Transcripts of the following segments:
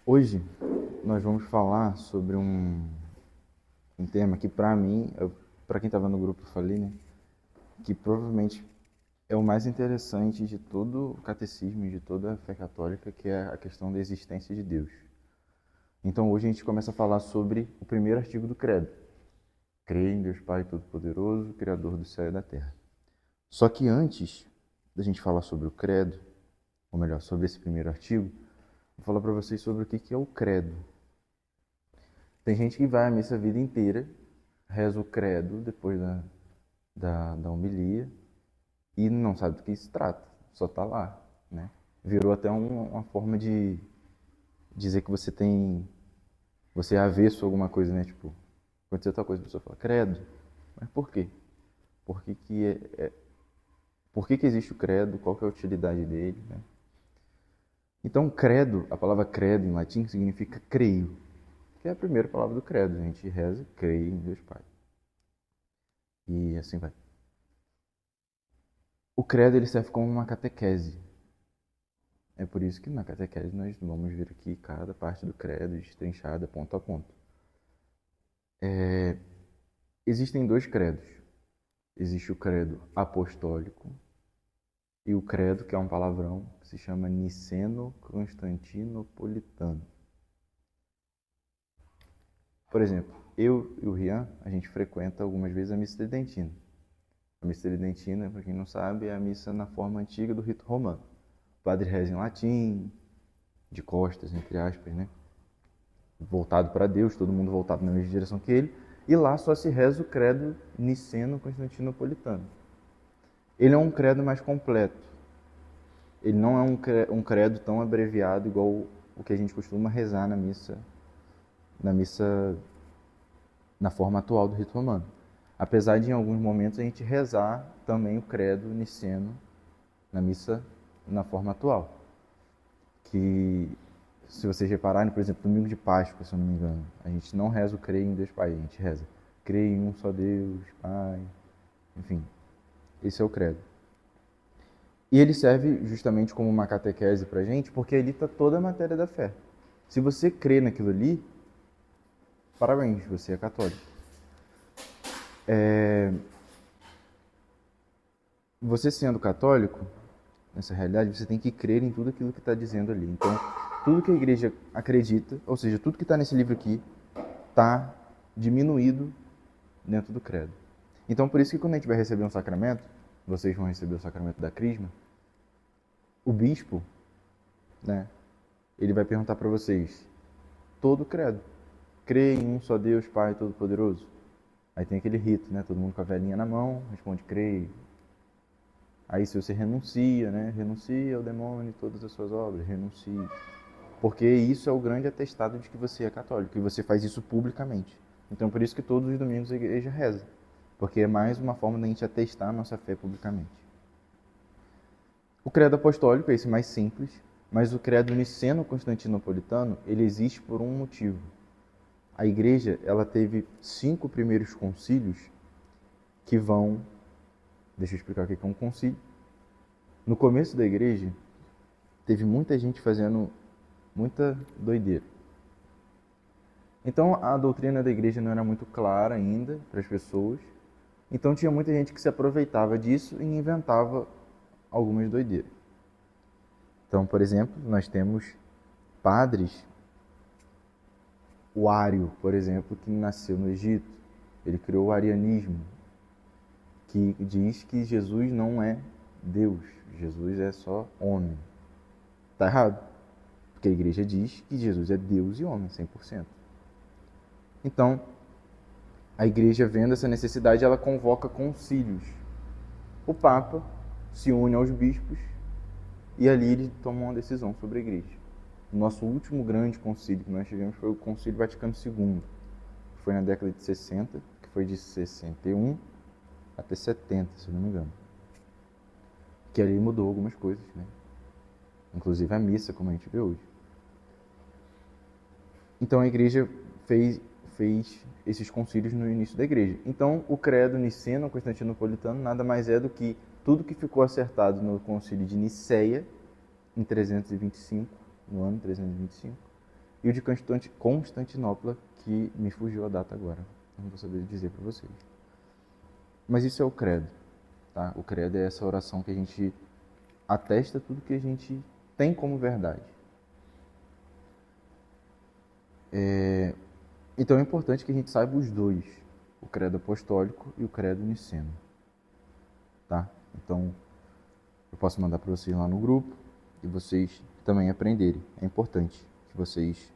Hoje nós vamos falar sobre um tema que para mim, para quem estava no grupo eu falei, né, que provavelmente é o mais interessante de todo o catecismo e de toda a fé católica, que é a questão da existência de Deus. Então hoje a gente começa a falar sobre o primeiro artigo do Credo. Creio em Deus Pai Todo-Poderoso, Criador do céu e da terra. Só que antes da gente falar sobre o Credo, ou melhor, sobre esse primeiro artigo, vou falar para vocês sobre o que é o Credo. Tem gente que vai à missa a vida inteira, reza o credo depois da homilia e não sabe do que se trata, só está lá, né? Virou até uma forma de dizer que você é avesso a alguma coisa, né? Tipo, aconteceu tal coisa, a pessoa fala, credo. Mas por quê? Por que por que existe o credo? Qual que é a utilidade dele, né? Então, credo, a palavra credo em latim significa creio, que é a primeira palavra do credo. A gente reza, creio em Deus Pai. E assim vai. O credo ele serve como uma catequese. É por isso que na catequese nós vamos ver aqui cada parte do credo destrinchada ponto a ponto. Existem dois credos. Existe o credo apostólico e o credo, que é um palavrão, que se chama niceno-constantinopolitano. Por exemplo, eu e o Rian, a gente frequenta algumas vezes a missa tridentina. A missa tridentina, para quem não sabe, é a missa na forma antiga do rito romano. O padre reza em latim, de costas, entre aspas, né? Voltado para Deus, todo mundo voltado na mesma direção que ele, e lá só se reza o credo niceno-constantinopolitano. Ele é um credo mais completo. Ele não é um credo tão abreviado igual o que a gente costuma rezar na missa na forma atual do rito romano. Apesar de em alguns momentos a gente rezar também o credo niceno na missa na forma atual. Que, se vocês repararem, por exemplo, domingo de Páscoa, se eu não me engano, a gente não reza o creio em Deus Pai, a gente reza creio em um só Deus, Pai, enfim, esse é o credo. E ele serve justamente como uma catequese pra gente, porque ali está toda a matéria da fé. Se você crê naquilo ali, parabéns, você é católico. Você sendo católico, nessa realidade, você tem que crer em tudo aquilo que está dizendo ali. Então, tudo que a igreja acredita, ou seja, tudo que está nesse livro aqui, está diminuído dentro do credo. Então, por isso que quando a gente vai receber um sacramento, vocês vão receber o sacramento da crisma, o bispo, né, ele vai perguntar para vocês todo o credo. Crê em um só Deus, Pai Todo-Poderoso? Aí tem aquele rito, né, todo mundo com a velhinha na mão, responde creio. Aí se você renuncia, né, renuncia ao demônio e todas as suas obras, renuncie. Porque isso é o grande atestado de que você é católico, e você faz isso publicamente. Então por isso que todos os domingos a igreja reza. Porque é mais uma forma da gente atestar a nossa fé publicamente. O credo apostólico é esse mais simples, mas o credo niceno-constantinopolitano, ele existe por um motivo. A igreja, ela teve 5 primeiros concílios que vão... Deixa eu explicar o que é um concílio. No começo da igreja, teve muita gente fazendo muita doideira. Então a doutrina da igreja não era muito clara ainda para as pessoas. Então tinha muita gente que se aproveitava disso e inventava algumas doideiras. Então, por exemplo, nós temos padres, o Ário, por exemplo, que nasceu no Egito. Ele criou o arianismo, que diz que Jesus não é Deus, Jesus é só homem. Está errado, porque a igreja diz que Jesus é Deus e homem, 100%. Então, a igreja, vendo essa necessidade, ela convoca concílios. O Papa se une aos bispos e ali ele toma uma decisão sobre a igreja. O nosso último grande concílio que nós tivemos foi o Concílio Vaticano II, que foi na década de 60, que foi de 61 até 70, se não me engano. Que ali mudou algumas coisas, né? Inclusive a missa, como a gente vê hoje. Então a igreja fez esses concílios no início da igreja. Então o credo niceno-constantinopolitano nada mais é do que tudo que ficou acertado no concílio de Niceia, em 325, no ano 325, e o de Constantinopla, que me fugiu a data agora. Não vou saber dizer para vocês. Mas isso é o credo. Tá? O credo é essa oração que a gente atesta tudo que a gente tem como verdade. Então é importante que a gente saiba os dois, o credo apostólico e o credo niceno. Tá? Então, eu posso mandar para vocês lá no grupo e vocês também aprenderem. É importante que vocês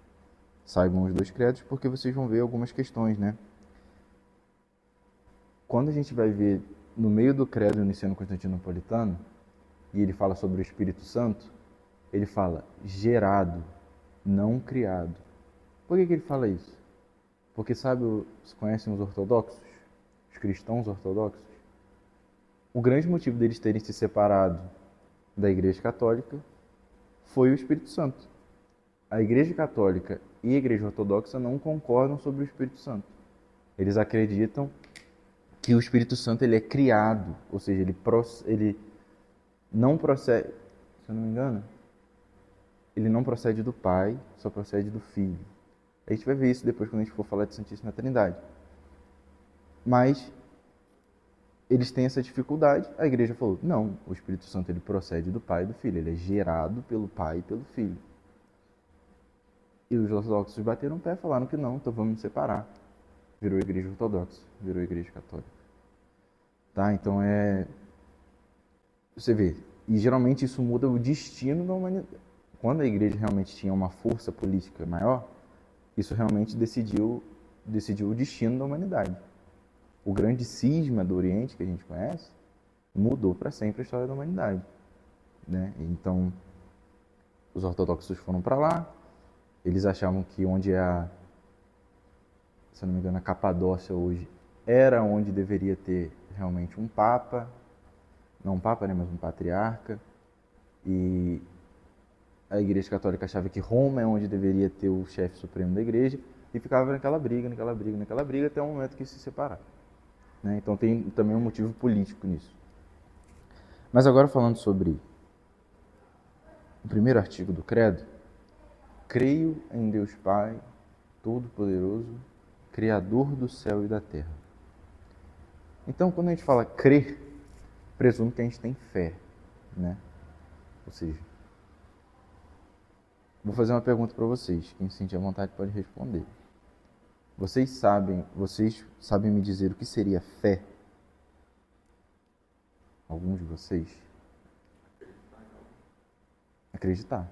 saibam os dois credos, porque vocês vão ver algumas questões, né? Quando a gente vai ver no meio do credo niceno-constantinopolitano, e ele fala sobre o Espírito Santo, ele fala gerado, não criado. Por que ele fala isso? Porque, sabe, vocês conhecem os ortodoxos? Os cristãos ortodoxos? O grande motivo deles terem se separado da Igreja Católica foi o Espírito Santo. A Igreja Católica e a Igreja Ortodoxa não concordam sobre o Espírito Santo. Eles acreditam que o Espírito Santo ele é criado, ou seja, ele não procede, se eu não me engano, ele não procede do Pai, só procede do Filho. A gente vai ver isso depois quando a gente for falar de Santíssima Trindade. Mas eles têm essa dificuldade. A igreja falou, não, o Espírito Santo ele procede do Pai e do Filho. Ele é gerado pelo Pai e pelo Filho. E os ortodoxos bateram o pé, falaram que não, então vamos nos separar. Virou a igreja ortodoxa, virou a igreja católica. Tá? Então você vê, e geralmente isso muda o destino da humanidade. Quando a igreja realmente tinha uma força política maior, isso realmente decidiu o destino da humanidade. O grande cisma do Oriente, que a gente conhece, mudou para sempre a história da humanidade. Né? Então, os ortodoxos foram para lá, eles achavam que onde se não me engano, a Capadócia hoje, era onde deveria ter realmente um papa, não um papa, né, mas um patriarca, e a Igreja Católica achava que Roma é onde deveria ter o chefe supremo da igreja, e ficava naquela briga, até o momento que se separaram. Né? Então tem também um motivo político nisso. Mas agora falando sobre o primeiro artigo do credo, creio em Deus Pai, Todo-Poderoso, Criador do céu e da terra. Então, quando a gente fala crer, presume que a gente tem fé, né? Ou seja, vou fazer uma pergunta para vocês. Quem se sentir à vontade pode responder. Vocês sabem me dizer o que seria fé? Alguns de vocês? Acreditar.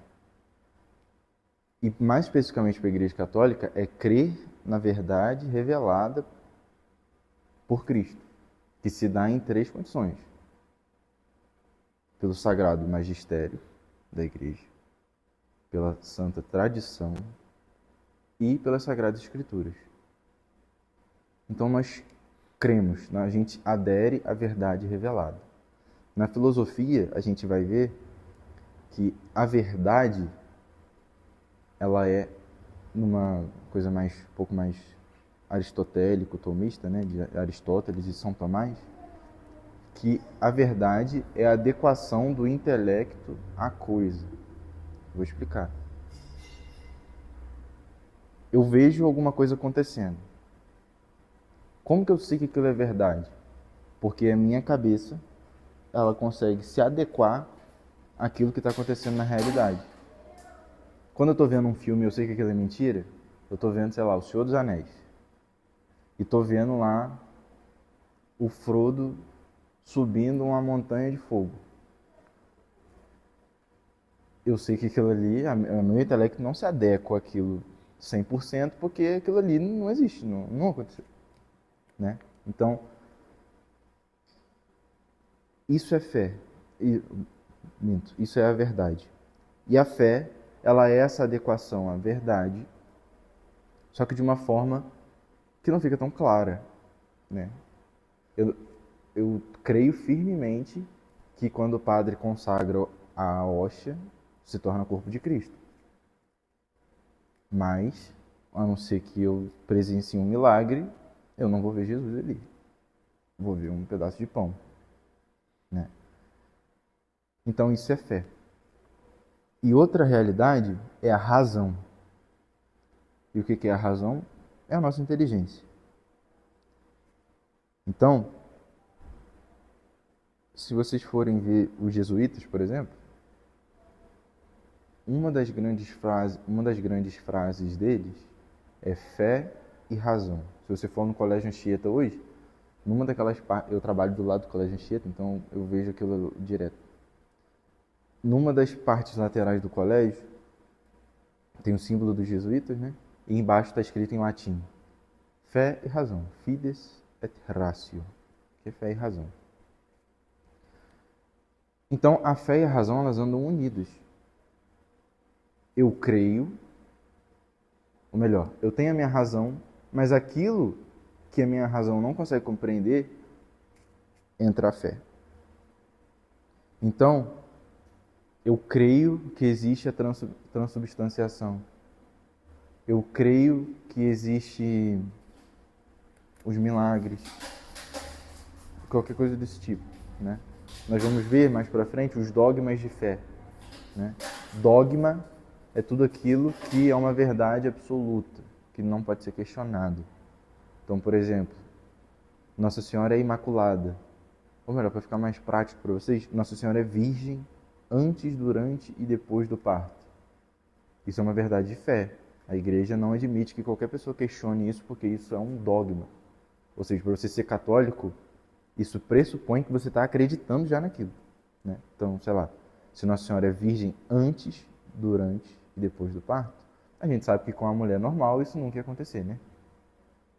E mais especificamente para a Igreja Católica, é crer na verdade revelada por Cristo, que se dá em 3 condições. Pelo sagrado magistério da Igreja, pela santa tradição e pelas sagradas escrituras. Então nós cremos, a gente adere à verdade revelada. Na filosofia, a gente vai ver que a verdade ela é numa coisa um pouco mais aristotélico, tomista, né, de Aristóteles e São Tomás, que a verdade é a adequação do intelecto à coisa. Vou explicar. Eu vejo alguma coisa acontecendo. Como que eu sei que aquilo é verdade? Porque a minha cabeça ela consegue se adequar àquilo que está acontecendo na realidade. Quando eu estou vendo um filme e eu sei que aquilo é mentira, eu estou vendo, sei lá, O Senhor dos Anéis. E estou vendo lá o Frodo subindo uma montanha de fogo. Eu sei que aquilo ali, o meu intelecto não se adequa àquilo 100%, porque aquilo ali não existe, não aconteceu. Né? Então, isso é fé. Isso é a verdade. E a fé, ela é essa adequação à verdade, só que de uma forma que não fica tão clara. Né? Eu creio firmemente que quando o padre consagra a hóstia, se torna o corpo de Cristo. Mas, a não ser que eu presencie um milagre, eu não vou ver Jesus ali. Vou ver um pedaço de pão. Né? Então isso é fé. E outra realidade é a razão. E o que é a razão? É a nossa inteligência. Então, se vocês forem ver os jesuítas, por exemplo, uma das grandes frases deles é fé e razão. Se você for no Colégio Anchieta hoje, numa daquelas partes, eu trabalho do lado do Colégio Anchieta, então eu vejo aquilo direto. Numa das partes laterais do colégio, tem o símbolo dos jesuítas, né? E embaixo está escrito em latim: fé e razão. Fides et ratio. Que é fé e razão. Então, a fé e a razão, elas andam unidas. Eu creio, ou melhor, eu tenho a minha razão, mas aquilo que a minha razão não consegue compreender, entra a fé. Então, eu creio que existe a transubstanciação. Eu creio que existe os milagres. Qualquer coisa desse tipo, né? Nós vamos ver mais para frente os dogmas de fé, né? Dogma é tudo aquilo que é uma verdade absoluta, que não pode ser questionado. Então, por exemplo, Nossa Senhora é Imaculada. Ou melhor, para ficar mais prático para vocês, Nossa Senhora é virgem antes, durante e depois do parto. Isso é uma verdade de fé. A igreja não admite que qualquer pessoa questione isso, porque isso é um dogma. Ou seja, para você ser católico, isso pressupõe que você está acreditando já naquilo, né? Então, sei lá, se Nossa Senhora é virgem antes, durante e depois do parto, a gente sabe que com a mulher normal isso nunca ia acontecer, né?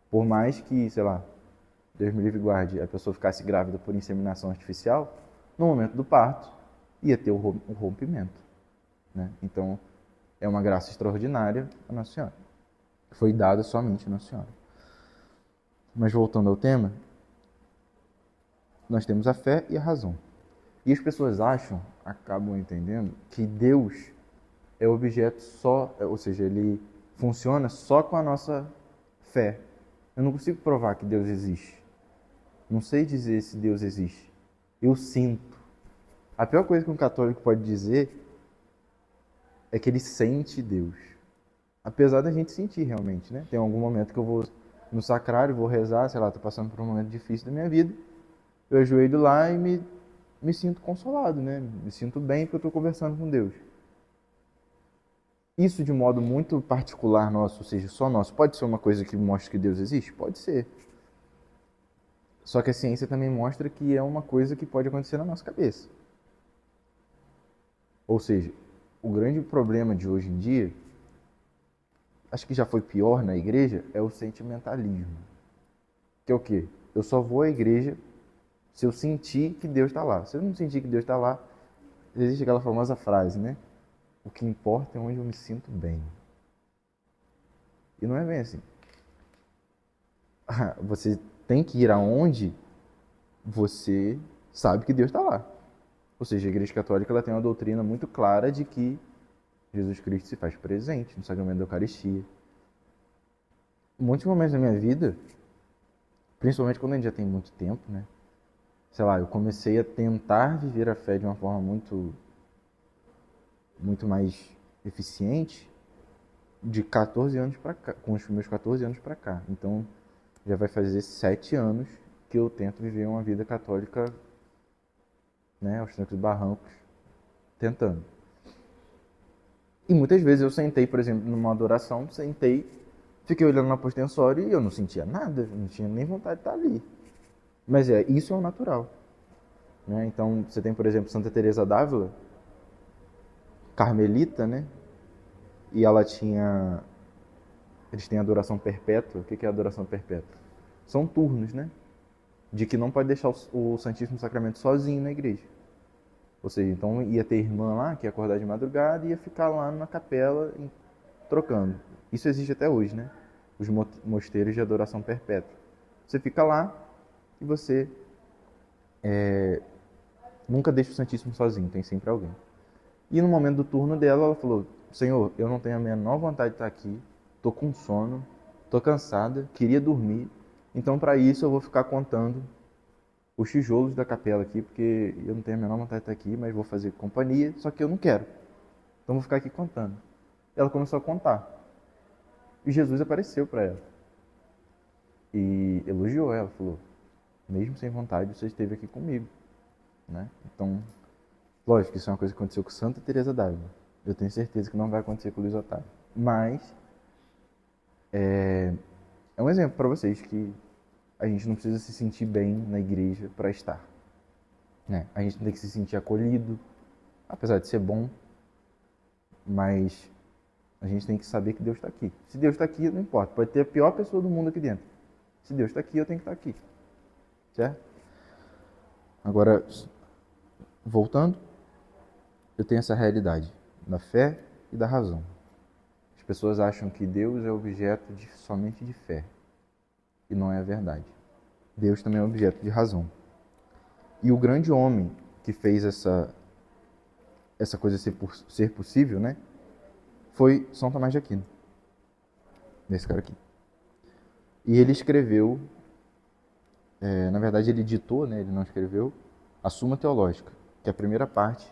Por mais que, sei lá, Deus me livre e guarde, a pessoa ficasse grávida por inseminação artificial, no momento do parto ia ter o rompimento, né? Então, é uma graça extraordinária a Nossa Senhora. Foi dada somente a Nossa Senhora. Mas voltando ao tema, nós temos a fé e a razão. E as pessoas acabam entendendo, que Deus é objeto só, ou seja, ele funciona só com a nossa fé. Eu não consigo provar que Deus existe. Não sei dizer se Deus existe. Eu sinto. A pior coisa que um católico pode dizer é que ele sente Deus. Apesar da gente sentir realmente, né? Tem algum momento que eu vou no sacrário, vou rezar, sei lá, estou passando por um momento difícil da minha vida, eu ajoelho lá e me sinto consolado, né? Me sinto bem porque eu estou conversando com Deus. Isso de modo muito particular nosso, ou seja, só nosso, pode ser uma coisa que mostra que Deus existe? Pode ser. Só que a ciência também mostra que é uma coisa que pode acontecer na nossa cabeça. Ou seja, o grande problema de hoje em dia, acho que já foi pior na igreja, é o sentimentalismo. Que é o quê? Eu só vou à igreja se eu sentir que Deus está lá. Se eu não sentir que Deus está lá, existe aquela famosa frase, né? O que importa é onde eu me sinto bem. E não é bem assim. Você tem que ir aonde você sabe que Deus está lá. Ou seja, a Igreja Católica ela tem uma doutrina muito clara de que Jesus Cristo se faz presente no sacramento da Eucaristia. Em muitos momentos da minha vida, principalmente quando a gente já tem muito tempo, né? Sei lá, eu comecei a tentar viver a fé de uma forma muito mais eficiente de 14 anos para cá, com os meus 14 anos para cá. Então, já vai fazer 7 anos que eu tento viver uma vida católica, né, aos trancos e barrancos, tentando. E muitas vezes eu sentei, por exemplo, numa adoração, fiquei olhando no apostensório e eu não sentia nada, não tinha nem vontade de estar ali. Mas isso é o natural, né? Então, você tem, por exemplo, Santa Teresa d'Ávila, carmelita, né? E eles têm adoração perpétua. O que é adoração perpétua? São turnos, né? De que não pode deixar o Santíssimo Sacramento sozinho na igreja. Ou seja, então ia ter irmã lá que ia acordar de madrugada e ia ficar lá na capela trocando. Isso existe até hoje, né? Os mosteiros de adoração perpétua. Você fica lá e você nunca deixa o Santíssimo sozinho, tem sempre alguém. E no momento do turno dela, ela falou: Senhor, eu não tenho a menor vontade de estar aqui, tô com sono, tô cansada, queria dormir, então para isso eu vou ficar contando os tijolos da capela aqui, porque eu não tenho a menor vontade de estar aqui, mas vou fazer companhia, só que eu não quero. Então vou ficar aqui contando. Ela começou a contar. E Jesus apareceu para ela e elogiou ela, falou: mesmo sem vontade, você esteve aqui comigo, né? Então, lógico, isso é uma coisa que aconteceu com Santa Teresa d'Ávila. Eu tenho certeza que não vai acontecer com o Luiz Otávio. Mas é um exemplo para vocês que a gente não precisa se sentir bem na igreja para estar, né? A gente tem que se sentir acolhido, apesar de ser bom, mas a gente tem que saber que Deus está aqui. Se Deus está aqui, não importa. Pode ter a pior pessoa do mundo aqui dentro. Se Deus está aqui, eu tenho que estar aqui. Certo? Agora, voltando, eu tenho essa realidade da fé e da razão. As pessoas acham que Deus é objeto somente de fé. E não é a verdade. Deus também é objeto de razão. E o grande homem que fez essa coisa ser possível, né, foi São Tomás de Aquino. Esse cara aqui. E ele escreveu, na verdade ele ditou, né, ele não escreveu, a Suma Teológica, que a primeira parte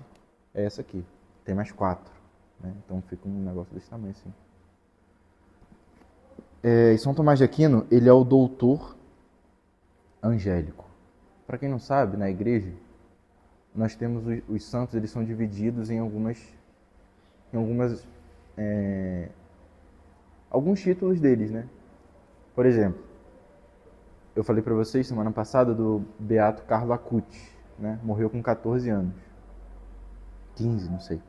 é essa aqui. Tem mais 4, né, então fica um negócio desse tamanho assim. E São Tomás de Aquino, ele é o doutor angélico. Para quem não sabe, na igreja, nós temos os santos, eles são divididos em alguns títulos deles, né? Por exemplo, eu falei para vocês semana passada do Beato Carlo Acutis, né? Morreu com 14 anos. 15, não sei.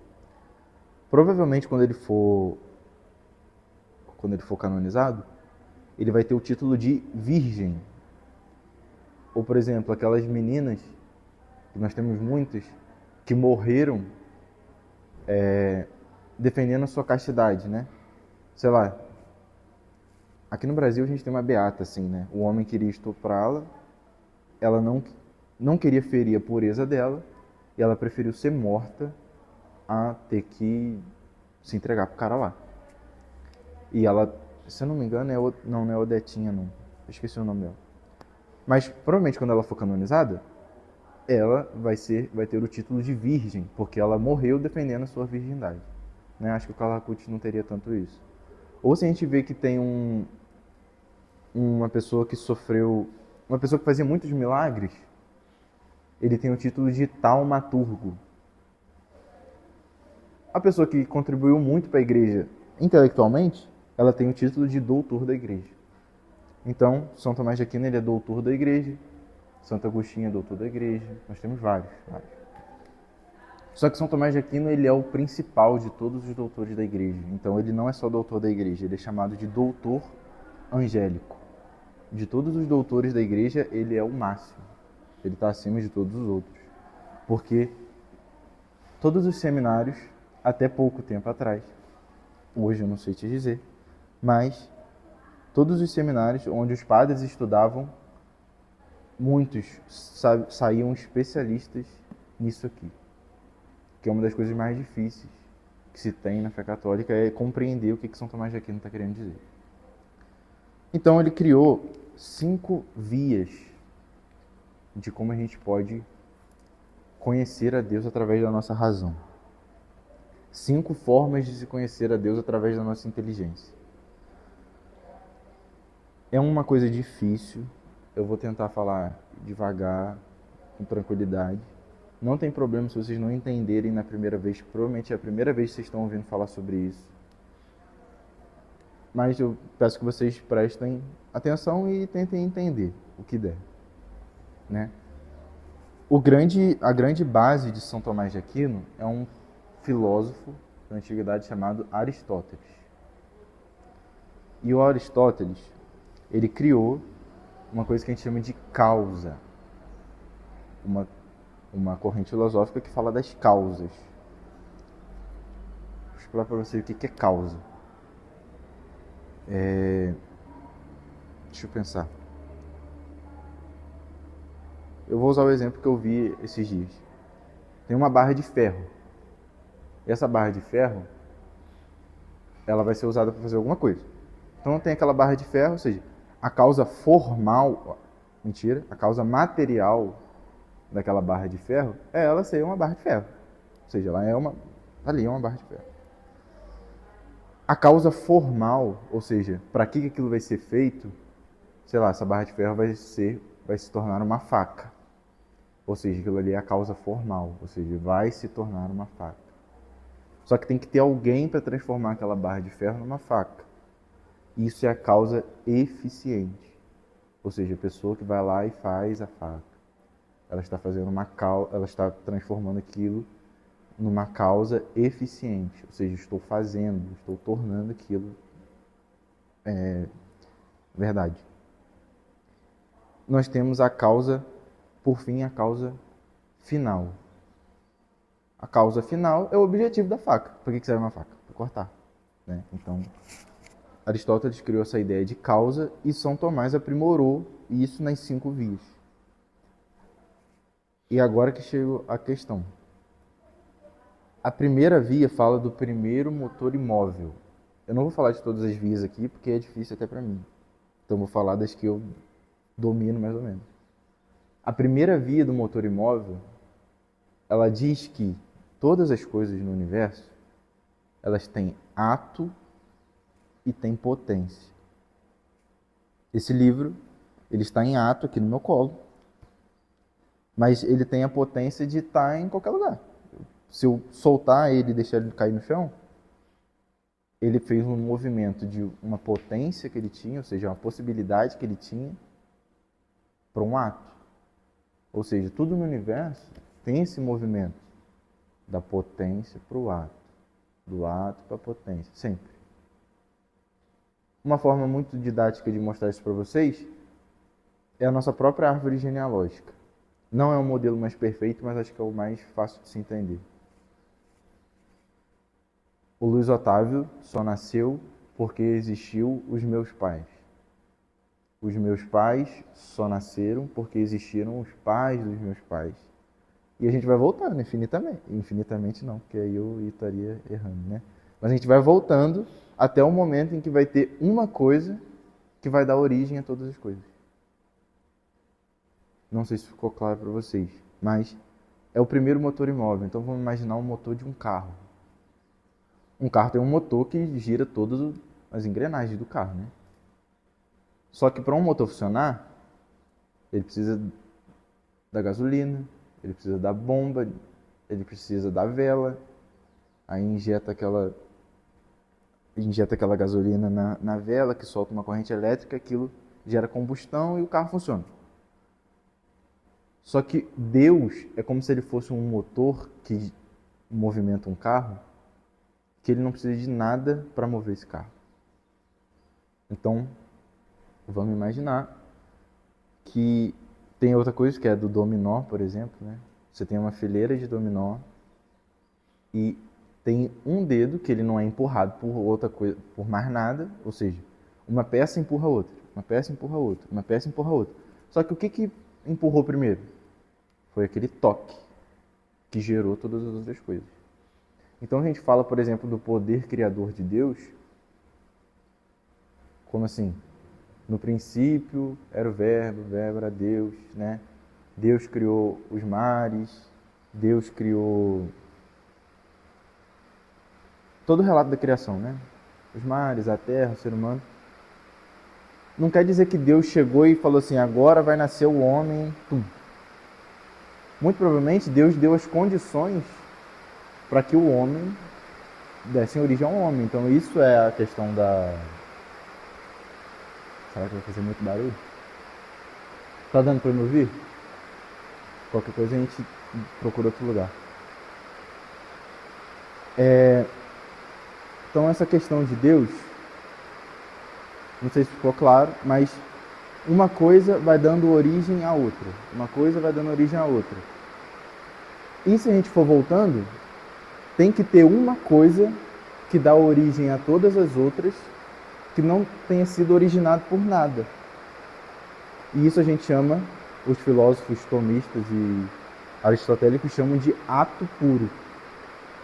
Provavelmente quando ele for canonizado, ele vai ter o título de virgem. Ou, por exemplo, aquelas meninas, que nós temos muitas, que morreram defendendo a sua castidade, né? Sei lá, aqui no Brasil a gente tem uma beata, assim, né? O homem queria estuprá-la, ela não queria ferir a pureza dela, e ela preferiu ser morta a ter que se entregar pro cara lá. E ela, se eu não me engano, não é Odetinha, não. Eu esqueci o nome dela. Mas provavelmente quando ela for canonizada, ela vai ter o título de virgem, porque ela morreu defendendo a sua virgindade. Né? Acho que o Carlo Acutis não teria tanto isso. Ou se a gente vê que tem uma pessoa que fazia muitos milagres, ele tem o título de taumaturgo. A pessoa que contribuiu muito para a igreja intelectualmente, ela tem o título de doutor da igreja. Então, São Tomás de Aquino, ele é doutor da igreja, Santo Agostinho é doutor da igreja, nós temos vários. Só que São Tomás de Aquino, ele é o principal de todos os doutores da igreja. Então, ele não é só doutor da igreja, ele é chamado de doutor angélico. De todos os doutores da igreja, ele é o máximo. Ele está acima de todos os outros. Porque todos os seminários, até pouco tempo atrás, hoje eu não sei te dizer, mas todos os seminários onde os padres estudavam, muitos saíam especialistas nisso aqui. Que é uma das coisas mais difíceis que se tem na fé católica, é compreender o que São Tomás de Aquino está querendo dizer. Então ele criou 5 vias de como a gente pode conhecer a Deus através da nossa razão. 5 formas de se conhecer a Deus através da nossa inteligência. É uma coisa difícil, eu vou tentar falar devagar, com tranquilidade. Não tem problema se vocês não entenderem na primeira vez, provavelmente é a primeira vez que vocês estão ouvindo falar sobre isso. Mas eu peço que vocês prestem atenção e tentem entender o que der, né? A grande base de São Tomás de Aquino é um filósofo da antiguidade chamado Aristóteles. E o Aristóteles, ele criou uma coisa que a gente chama de causa. Uma corrente filosófica que fala das causas. Vou explicar para você o que é causa. Deixa eu pensar. Eu vou usar o exemplo que eu vi esses dias. Tem uma barra de ferro. E essa barra de ferro, ela vai ser usada para fazer alguma coisa. Então tem aquela barra de ferro, ou seja, a causa formal, a causa material daquela barra de ferro é ela ser uma barra de ferro. Ou seja, ela é uma barra de ferro. A causa formal, ou seja, para que aquilo vai ser feito, sei lá, essa barra de ferro vai se tornar uma faca. Ou seja, aquilo ali é a causa formal, ou seja, vai se tornar uma faca. Só que tem que ter alguém para transformar aquela barra de ferro numa faca. Isso é a causa eficiente. Ou seja, a pessoa que vai lá e faz a faca. Ela está fazendo ela está transformando aquilo numa causa eficiente. Ou seja, estou tornando aquilo verdade. Nós temos a causa, por fim, a causa final. A causa final é o objetivo da faca. Para que serve uma faca? Para cortar. Né? Então, Aristóteles criou essa ideia de causa e São Tomás aprimorou isso nas 5 vias. E agora que chega a questão. A primeira via fala do primeiro motor imóvel. Eu não vou falar de todas as vias aqui, porque é difícil até para mim. Então vou falar das que eu domino mais ou menos. A primeira via do motor imóvel, ela diz que todas as coisas no universo, elas têm ato e têm potência. Esse livro, ele está em ato aqui no meu colo, mas ele tem a potência de estar em qualquer lugar. Se eu soltar ele e deixar ele cair no chão, ele fez um movimento de uma potência que ele tinha, ou seja, uma possibilidade que ele tinha, para um ato. Ou seja, tudo no universo tem esse movimento da potência para o ato, do ato para a potência, sempre. Uma forma muito didática de mostrar isso para vocês é a nossa própria árvore genealógica. Não é o modelo mais perfeito, mas acho que é o mais fácil de se entender. O Luiz Otávio só nasceu porque existiu os meus pais. Os meus pais só nasceram porque existiram os pais dos meus pais. E a gente vai voltando infinitamente. Infinitamente não, porque aí eu estaria errando, né? Mas a gente vai voltando até o momento em que vai ter uma coisa que vai dar origem a todas as coisas. Não sei se ficou claro para vocês, mas é o primeiro motor imóvel. Então vamos imaginar um motor de um carro. Um carro tem um motor que gira todas as engrenagens do carro, né? Só que para um motor funcionar, ele precisa da gasolina, ele precisa da bomba, ele precisa da vela, aí injeta aquela gasolina na vela, que solta uma corrente elétrica, aquilo gera combustão e o carro funciona. Só que Deus é como se ele fosse um motor que movimenta um carro, que ele não precisa de nada para mover esse carro. Então, vamos imaginar que tem outra coisa que é do dominó, por exemplo, né? Você tem uma fileira de dominó e tem um dedo que ele não é empurrado por outra coisa, por mais nada, ou seja, uma peça empurra a outra, uma peça empurra a outra, uma peça empurra a outra. Só que o que empurrou primeiro? Foi aquele toque que gerou todas as outras coisas. Então a gente fala, por exemplo, do poder criador de Deus, como assim? No princípio era o verbo era Deus, né? Deus criou os mares, Deus criou todo o relato da criação, né? Os mares, a terra, o ser humano. Não quer dizer que Deus chegou e falou assim, agora vai nascer o homem. Tum. Muito provavelmente Deus deu as condições para que o homem desse origem ao homem. Então isso é a questão da... Será que vai fazer muito barulho? Tá dando para me ouvir? Qualquer coisa a gente procura outro lugar. Então essa questão de Deus, não sei se ficou claro, mas uma coisa vai dando origem à outra. Uma coisa vai dando origem à outra. E se a gente for voltando, tem que ter uma coisa que dá origem a todas as outras que não tenha sido originado por nada. E isso a gente chama, os filósofos tomistas e aristotélicos chamam de ato puro.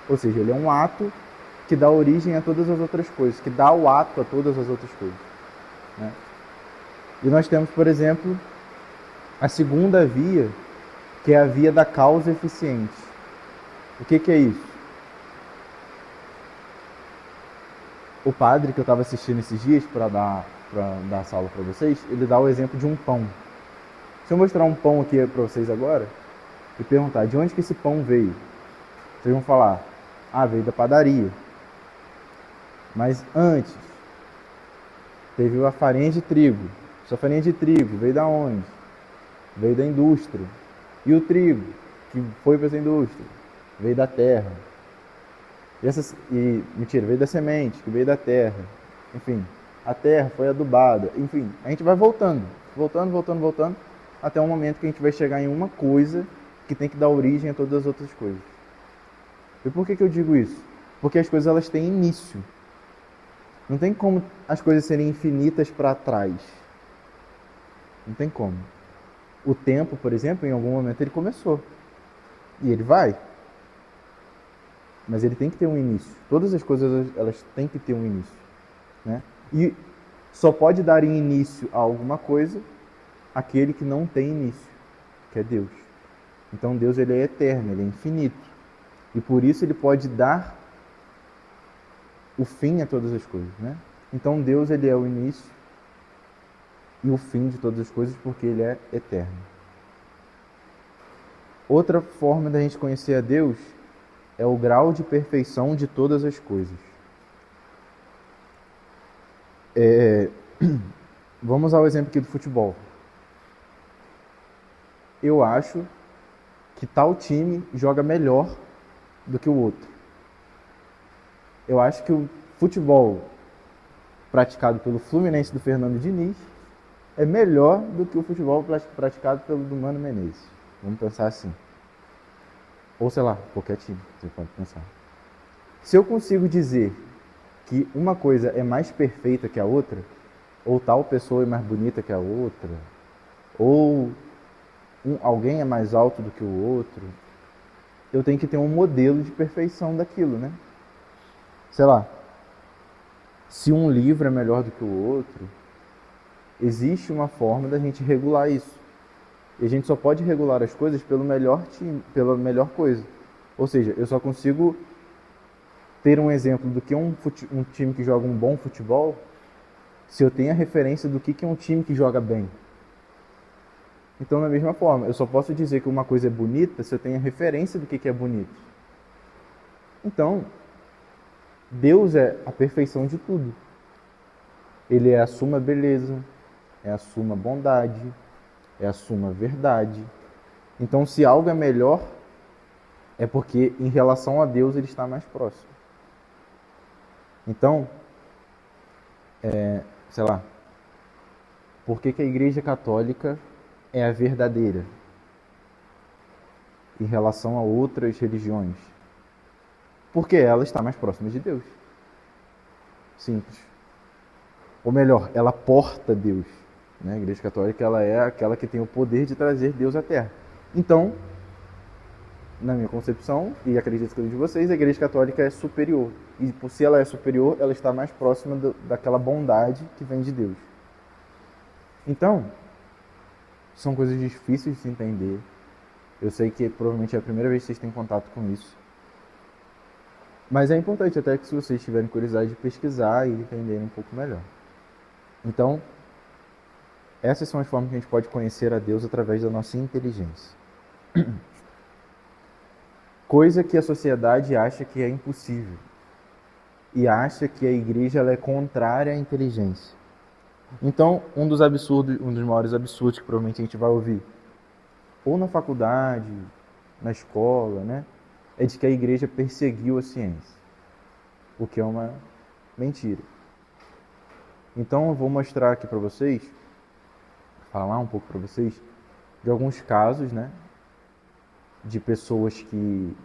Ou seja, ele é um ato que dá origem a todas as outras coisas, que dá o ato a todas as outras coisas, né? E nós temos, por exemplo, a segunda via, que é a via da causa eficiente. O que é isso? O padre que eu estava assistindo esses dias para dar essa aula para vocês, ele dá o exemplo de um pão. Se eu mostrar um pão aqui para vocês agora e perguntar de onde que esse pão veio, vocês vão falar, veio da padaria. Mas antes, teve a farinha de trigo. Essa farinha de trigo veio da onde? Veio da indústria. E o trigo, que foi para essa indústria, veio da terra. Veio da semente, que veio da terra. Enfim, a terra foi adubada. Enfim, a gente vai voltando, até um momento que a gente vai chegar em uma coisa que tem que dar origem a todas as outras coisas. E por que eu digo isso? Porque as coisas elas têm início. Não tem como as coisas serem infinitas para trás. Não tem como. O tempo, por exemplo, em algum momento ele começou. E ele vai. Mas ele tem que ter um início. Todas as coisas elas têm que ter um início, né? E só pode dar início a alguma coisa aquele que não tem início, que é Deus. Então Deus ele é eterno, ele é infinito. E por isso ele pode dar o fim a todas as coisas, né? Então Deus ele é o início e o fim de todas as coisas porque ele é eterno. Outra forma da gente conhecer a Deus é o grau de perfeição de todas as coisas. Vamos ao exemplo aqui do futebol. Eu acho que tal time joga melhor do que o outro. Eu acho que o futebol praticado pelo Fluminense do Fernando Diniz é melhor do que o futebol praticado pelo do Mano Menezes. Vamos pensar assim. Ou sei lá, qualquer time, você pode pensar. Se eu consigo dizer que uma coisa é mais perfeita que a outra, ou tal pessoa é mais bonita que a outra, ou alguém é mais alto do que o outro, eu tenho que ter um modelo de perfeição daquilo, né? Sei lá, se um livro é melhor do que o outro, existe uma forma da gente regular isso. E a gente só pode regular as coisas pelo melhor time, pela melhor coisa. Ou seja, eu só consigo ter um exemplo do que um time que joga um bom futebol se eu tenho a referência do que é um time que joga bem. Então, da mesma forma, eu só posso dizer que uma coisa é bonita se eu tenho a referência do que é bonito. Então, Deus é a perfeição de tudo. Ele é a suma beleza, é a suma bondade, é a suma verdade. Então, se algo é melhor, é porque em relação a Deus ele está mais próximo. Então, sei lá, por que a Igreja Católica é a verdadeira em relação a outras religiões? Porque ela está mais próxima de Deus. Simples. Ou melhor, ela porta Deus. Né? A Igreja Católica ela é aquela que tem o poder de trazer Deus à Terra. Então, na minha concepção, e acredito que de vocês, a Igreja Católica é superior. E por se ela é superior, ela está mais próxima daquela bondade que vem de Deus. Então, são coisas difíceis de se entender. Eu sei que provavelmente é a primeira vez que vocês têm contato com isso. Mas é importante até que se vocês tiverem curiosidade de pesquisar e entenderem um pouco melhor. Então, essas são as formas que a gente pode conhecer a Deus através da nossa inteligência. Coisa que a sociedade acha que é impossível. E acha que a igreja ela é contrária à inteligência. Então, um dos maiores absurdos que provavelmente a gente vai ouvir, ou na faculdade, na escola, né, é de que a igreja perseguiu a ciência. O que é uma mentira. Então, eu vou mostrar aqui para vocês, falar um pouco para vocês, de alguns casos, né, de pessoas que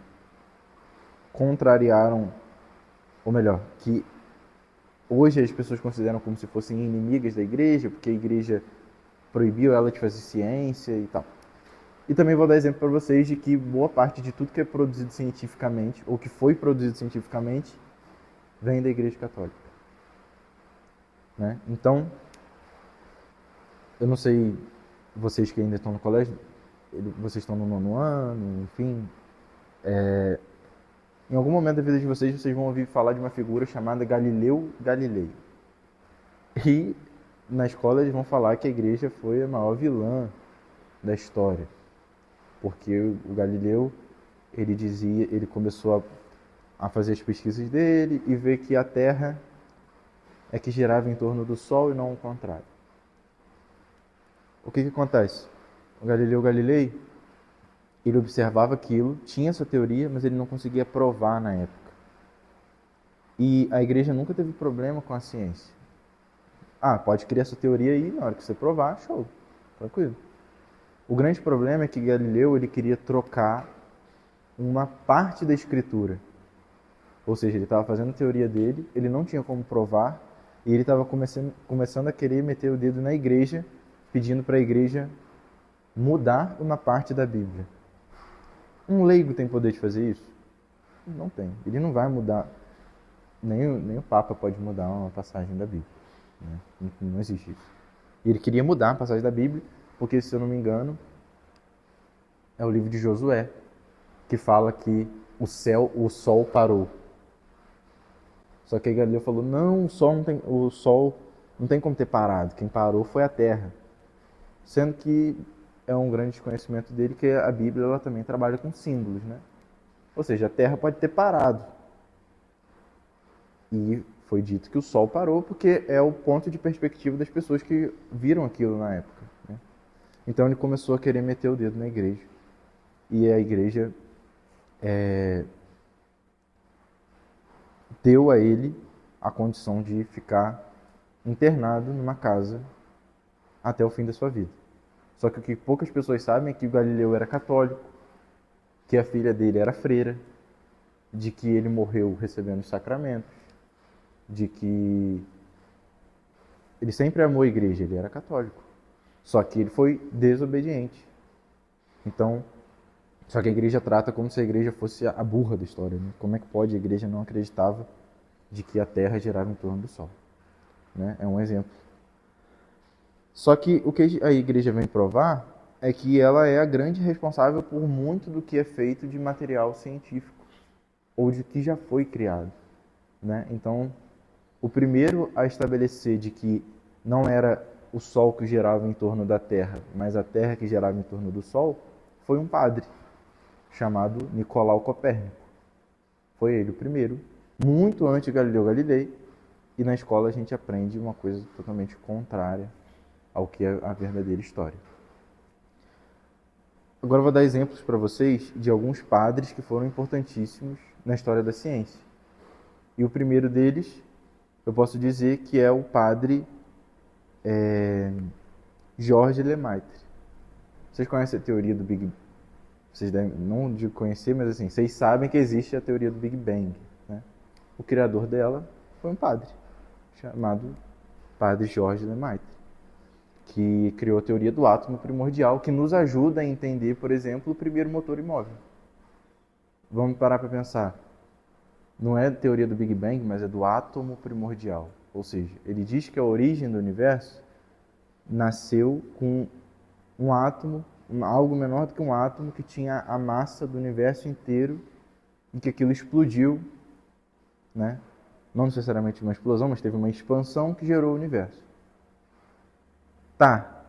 contrariaram, ou melhor, que hoje as pessoas consideram como se fossem inimigas da igreja, porque a igreja proibiu ela de fazer ciência e tal. E também vou dar exemplo para vocês de que boa parte de tudo que é produzido cientificamente, ou que foi produzido cientificamente, vem da Igreja Católica. Né? Então, eu não sei, vocês que ainda estão no colégio, vocês estão no 9º ano, enfim. Em algum momento da vida de vocês, vocês vão ouvir falar de uma figura chamada Galileu Galilei. E na escola eles vão falar que a igreja foi a maior vilã da história. Porque o Galileu, ele começou a fazer as pesquisas dele e ver que a Terra é que girava em torno do Sol e não o contrário. O que acontece? O Galileu Galilei, ele observava aquilo, tinha essa teoria, mas ele não conseguia provar na época. E a igreja nunca teve problema com a ciência. Pode criar essa teoria aí, na hora que você provar, show, tranquilo. O grande problema é que Galileu, ele queria trocar uma parte da escritura. Ou seja, ele estava fazendo a teoria dele, ele não tinha como provar, e ele estava começando a querer meter o dedo na igreja, pedindo para a igreja mudar uma parte da Bíblia. Um leigo tem poder de fazer isso? Não tem. Ele não vai mudar. Nem o Papa pode mudar uma passagem da Bíblia. Né? Não existe isso. E ele queria mudar a passagem da Bíblia, porque, se eu não me engano, é o livro de Josué, que fala que o sol parou. Só que aí Galileu falou, não, o sol não tem como ter parado. Quem parou foi a Terra. Sendo que é um grande desconhecimento dele que a Bíblia ela também trabalha com símbolos, né? Ou seja, a Terra pode ter parado. E foi dito que o Sol parou porque é o ponto de perspectiva das pessoas que viram aquilo na época, né? Então ele começou a querer meter o dedo na igreja. E a igreja deu a ele a condição de ficar internado numa casa até o fim da sua vida. Só que o que poucas pessoas sabem é que o Galileu era católico, que a filha dele era freira, de que ele morreu recebendo os sacramentos, de que ele sempre amou a igreja, ele era católico. Só que ele foi desobediente. Então, só que a igreja trata como se a igreja fosse a burra da história, né? Como é que pode? A igreja não acreditava de que a Terra girava em torno do Sol, né? É um exemplo. Só que o que a igreja vem provar é que ela é a grande responsável por muito do que é feito de material científico ou de que já foi criado, né? Então, o primeiro a estabelecer de que não era o Sol que girava em torno da Terra, mas a Terra que girava em torno do Sol, foi um padre chamado Nicolau Copérnico. Foi ele o primeiro, muito antes de Galileu Galilei, e na escola a gente aprende uma coisa totalmente contrária ao que é a verdadeira história. Agora eu vou dar exemplos para vocês de alguns padres que foram importantíssimos na história da ciência. E o primeiro deles, eu posso dizer que é o padre Georges Lemaitre. Vocês conhecem a teoria do Big Bang? Vocês devem, não de conhecer, mas assim, vocês sabem que existe a teoria do Big Bang, né? O criador dela foi um padre, chamado Padre Georges Lemaitre, que criou a teoria do átomo primordial, que nos ajuda a entender, por exemplo, o primeiro motor imóvel. Vamos parar para pensar. Não é a teoria do Big Bang, mas é do átomo primordial. Ou seja, ele diz que a origem do universo nasceu com um átomo, algo menor do que um átomo, que tinha a massa do universo inteiro e que aquilo explodiu, né? Não necessariamente uma explosão, mas teve uma expansão que gerou o universo. Tá,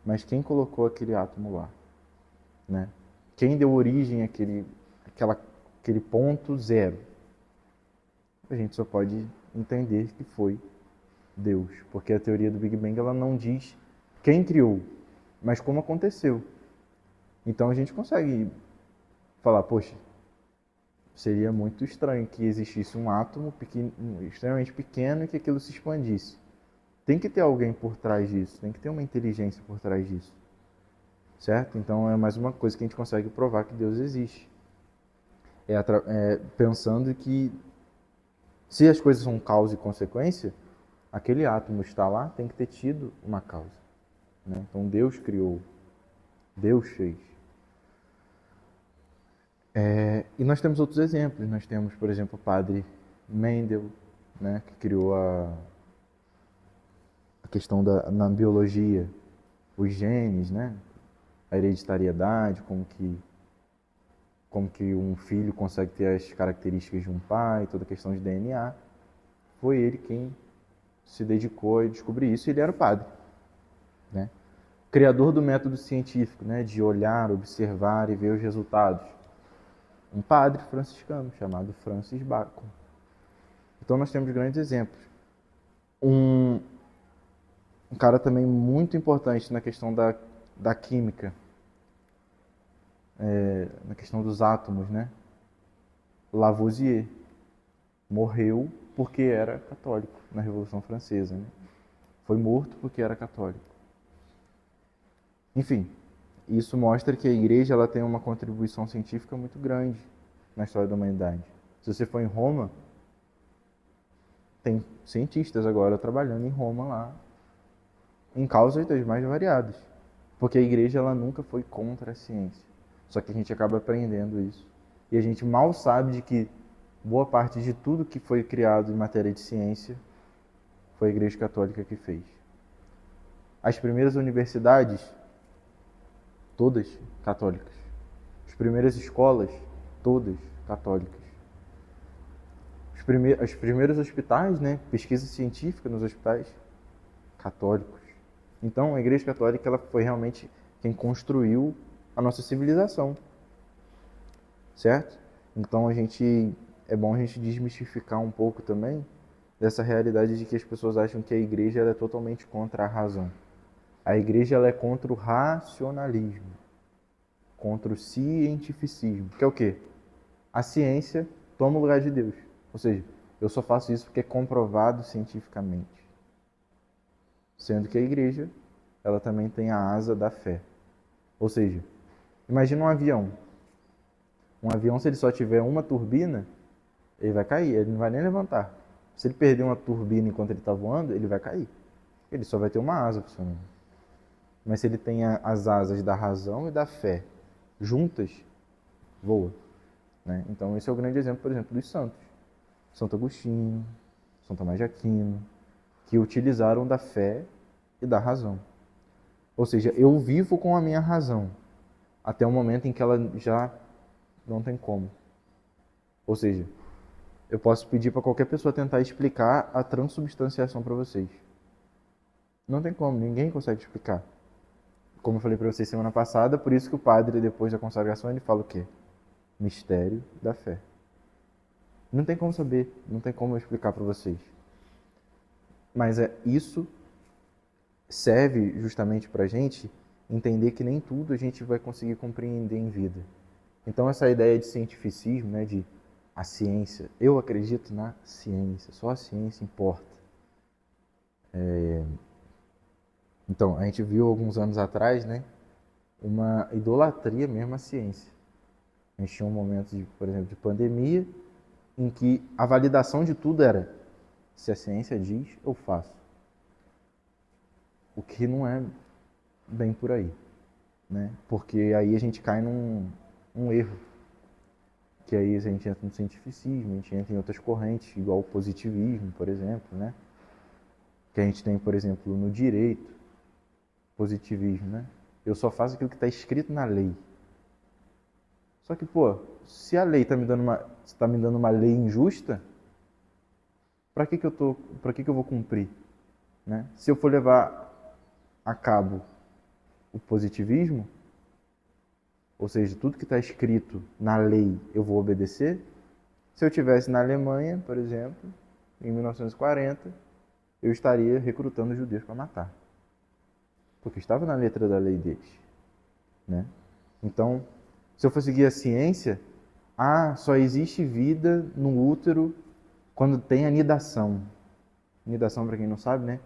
mas quem colocou aquele átomo lá, né? Quem deu origem àquele ponto zero? A gente só pode entender que foi Deus, porque a teoria do Big Bang ela não diz quem criou, mas como aconteceu. Então a gente consegue falar, poxa, seria muito estranho que existisse um átomo extremamente pequeno e que aquilo se expandisse. Tem que ter alguém por trás disso, tem que ter uma inteligência por trás disso, certo? Então é mais uma coisa que a gente consegue provar que Deus existe. Pensando que se as coisas são causa e consequência, aquele átomo está lá, tem que ter tido uma causa, né? Então Deus criou, Deus fez. E nós temos outros exemplos. Nós temos, por exemplo, o padre Mendel, né, que criou a questão na biologia, os genes, né, a hereditariedade, como que como que um filho consegue ter as características de um pai, toda a questão de DNA. Foi ele quem se dedicou a descobrir isso, e ele era o padre, né? Criador do método científico, né, de olhar, observar e ver os resultados. Um padre franciscano chamado Francis Bacon. Então nós temos grandes exemplos. Um cara também muito importante na questão da química, na questão dos átomos, né? Lavoisier morreu porque era católico na Revolução Francesa, né? Foi morto porque era católico. Enfim, isso mostra que a igreja ela tem uma contribuição científica muito grande na história da humanidade. Se você for em Roma, tem cientistas agora trabalhando em Roma lá, em causas das mais variadas. Porque a igreja ela nunca foi contra a ciência. Só que a gente acaba aprendendo isso. E a gente mal sabe de que boa parte de tudo que foi criado em matéria de ciência foi a Igreja Católica que fez. As primeiras universidades, todas católicas. As primeiras escolas, todas católicas. Os primeiros hospitais, né? Pesquisa científica nos hospitais, católicos. Então, a Igreja Católica ela foi realmente quem construiu a nossa civilização, certo? Então, é bom a gente desmistificar um pouco também dessa realidade de que as pessoas acham que a Igreja ela é totalmente contra a razão. A Igreja ela é contra o racionalismo, contra o cientificismo, que é o quê? A ciência toma o lugar de Deus. Ou seja, eu só faço isso porque é comprovado cientificamente. Sendo que a igreja, ela também tem a asa da fé. Ou seja, imagina um avião. Um avião, se ele só tiver uma turbina, ele vai cair, ele não vai nem levantar. Se ele perder uma turbina enquanto ele está voando, ele vai cair. Ele só vai ter uma asa funcionando. Mas se ele tem as asas da razão e da fé juntas, voa. Né? Então esse é o grande exemplo, por exemplo, dos santos. Santo Agostinho, São Tomás de Aquino, que utilizaram da fé e da razão. Ou seja, eu vivo com a minha razão até o momento em que ela já não tem como. Ou seja, eu posso pedir para qualquer pessoa tentar explicar a transubstanciação para vocês. Não tem como, ninguém consegue explicar. Como eu falei para vocês semana passada, por isso que o padre, depois da consagração, ele fala o quê? Mistério da fé. Não tem como saber, não tem como eu explicar para vocês. Mas isso serve justamente para a gente entender que nem tudo a gente vai conseguir compreender em vida. Então essa ideia de cientificismo, né, de a ciência, eu acredito na ciência, só a ciência importa. Então, a gente viu alguns anos atrás, né, uma idolatria mesmo à ciência. A gente tinha um momento, por exemplo, de pandemia, em que a validação de tudo era se a ciência diz, eu faço. O que não é bem por aí, né? Porque aí a gente cai num erro. Que aí a gente entra no cientificismo, a gente entra em outras correntes, igual o positivismo, por exemplo, né? Que a gente tem, por exemplo, no direito, positivismo, né? Eu só faço aquilo que está escrito na lei. Só que, pô, se a lei está me dando uma lei injusta, para que eu vou cumprir, né? Se eu for levar a cabo o positivismo, ou seja, tudo que está escrito na lei eu vou obedecer. Se eu estivesse na Alemanha, por exemplo, em 1940, eu estaria recrutando judeus para matar, porque estava na letra da lei deles, né? Então, se eu for seguir a ciência, só existe vida no útero quando tem anidação. Anidação, para quem não sabe, né?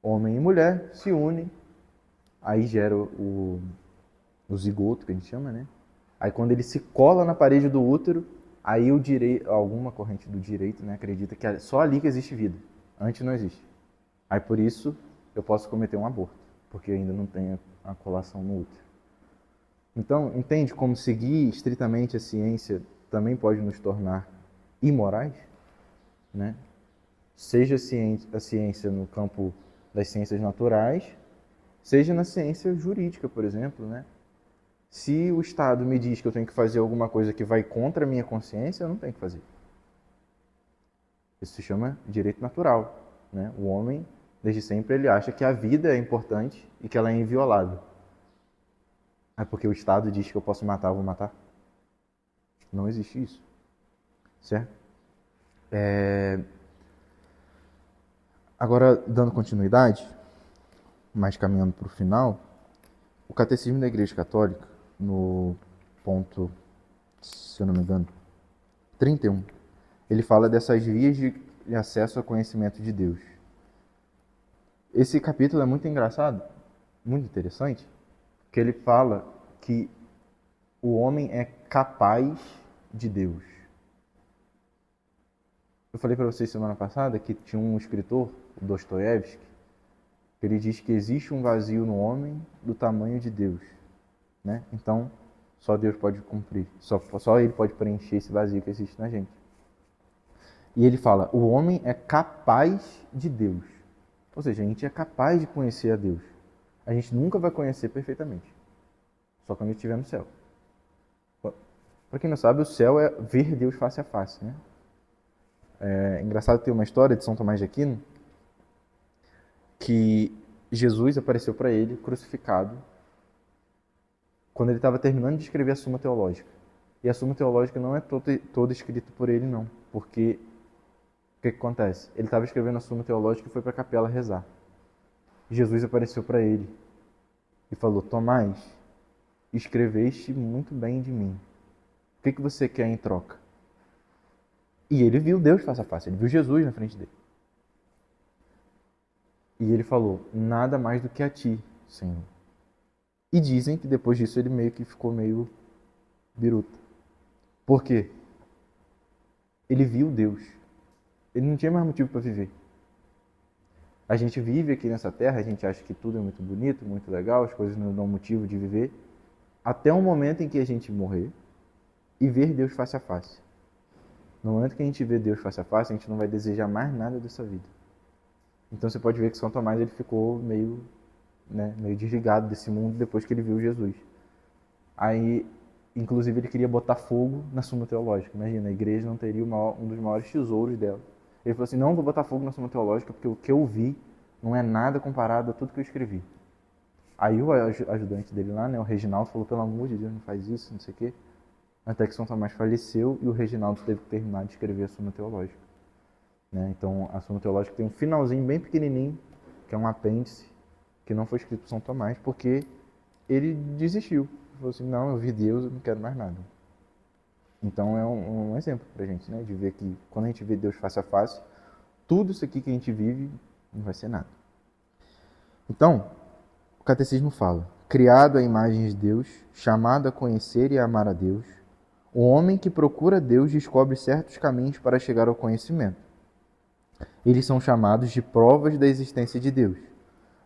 Homem e mulher se unem, aí gera o zigoto, que a gente chama, né? Aí quando ele se cola na parede do útero, aí alguma corrente do direito, né, acredita que é só ali que existe vida. Antes não existe. Aí por isso eu posso cometer um aborto, porque ainda não tem a colação no útero. Então, entende como seguir estritamente a ciência também pode nos tornar imorais, né? Seja a ciência no campo das ciências naturais, seja na ciência jurídica, por exemplo, né? Se o Estado me diz que eu tenho que fazer alguma coisa que vai contra a minha consciência, eu não tenho que fazer. Isso se chama direito natural, né? O homem, desde sempre, ele acha que a vida é importante e que ela é inviolável. É porque o Estado diz que eu posso matar, eu vou matar? Não existe isso, certo? Agora, dando continuidade, mais caminhando para o final, o Catecismo da Igreja Católica, no ponto, se eu não me engano, 31, ele fala dessas vias de acesso ao conhecimento de Deus. Esse capítulo é muito engraçado, muito interessante, porque ele fala que o homem é capaz de Deus. Eu falei para vocês semana passada que tinha um escritor, o Dostoiévski, que ele diz que existe um vazio no homem do tamanho de Deus, né? Então, só Deus pode cumprir, só Ele pode preencher esse vazio que existe na gente. E ele fala, o homem é capaz de Deus. Ou seja, a gente é capaz de conhecer a Deus. A gente nunca vai conhecer perfeitamente, só quando a gente estiver no céu. Para quem não sabe, o céu é ver Deus face a face, né? É engraçado ter uma história de São Tomás de Aquino, que Jesus apareceu para ele crucificado quando ele estava terminando de escrever a Suma Teológica. E a Suma Teológica não é toda escrita por ele, não. Porque o que acontece? Ele estava escrevendo a Suma Teológica e foi para a capela rezar. Jesus apareceu para ele e falou, Tomás, escreveste muito bem de mim. O que você quer em troca? E ele viu Deus face a face, ele viu Jesus na frente dele. E ele falou, nada mais do que a ti, Senhor. E dizem que depois disso ele meio que ficou meio biruta. Por quê? Ele viu Deus. Ele não tinha mais motivo para viver. A gente vive aqui nessa terra, a gente acha que tudo é muito bonito, muito legal, as coisas não dão motivo de viver, até o momento em que a gente morrer e ver Deus face a face. No momento que a gente vê Deus face a face, a gente não vai desejar mais nada dessa vida. Então você pode ver que São Tomás ele ficou meio desligado desse mundo depois que ele viu Jesus. Aí, inclusive, ele queria botar fogo na Suma Teológica. Imagina, a igreja não teria um dos maiores tesouros dela. Ele falou assim, não vou botar fogo na Suma Teológica porque o que eu vi não é nada comparado a tudo que eu escrevi. Aí o ajudante dele lá, né, o Reginaldo, falou, pelo amor de Deus, não faz isso, não sei o quê. Até que São Tomás faleceu e o Reginaldo teve que terminar de escrever a Suma Teológica. Né? Então, a Suma Teológica tem um finalzinho bem pequenininho, que é um apêndice, que não foi escrito por São Tomás, porque ele desistiu. Ele falou assim, não, eu vi Deus, eu não quero mais nada. Então, é um exemplo pra gente, né? De ver que quando a gente vê Deus face a face, tudo isso aqui que a gente vive não vai ser nada. Então, o Catecismo fala, criado à imagem de Deus, chamado a conhecer e a amar a Deus, o homem que procura Deus descobre certos caminhos para chegar ao conhecimento. Eles são chamados de provas da existência de Deus,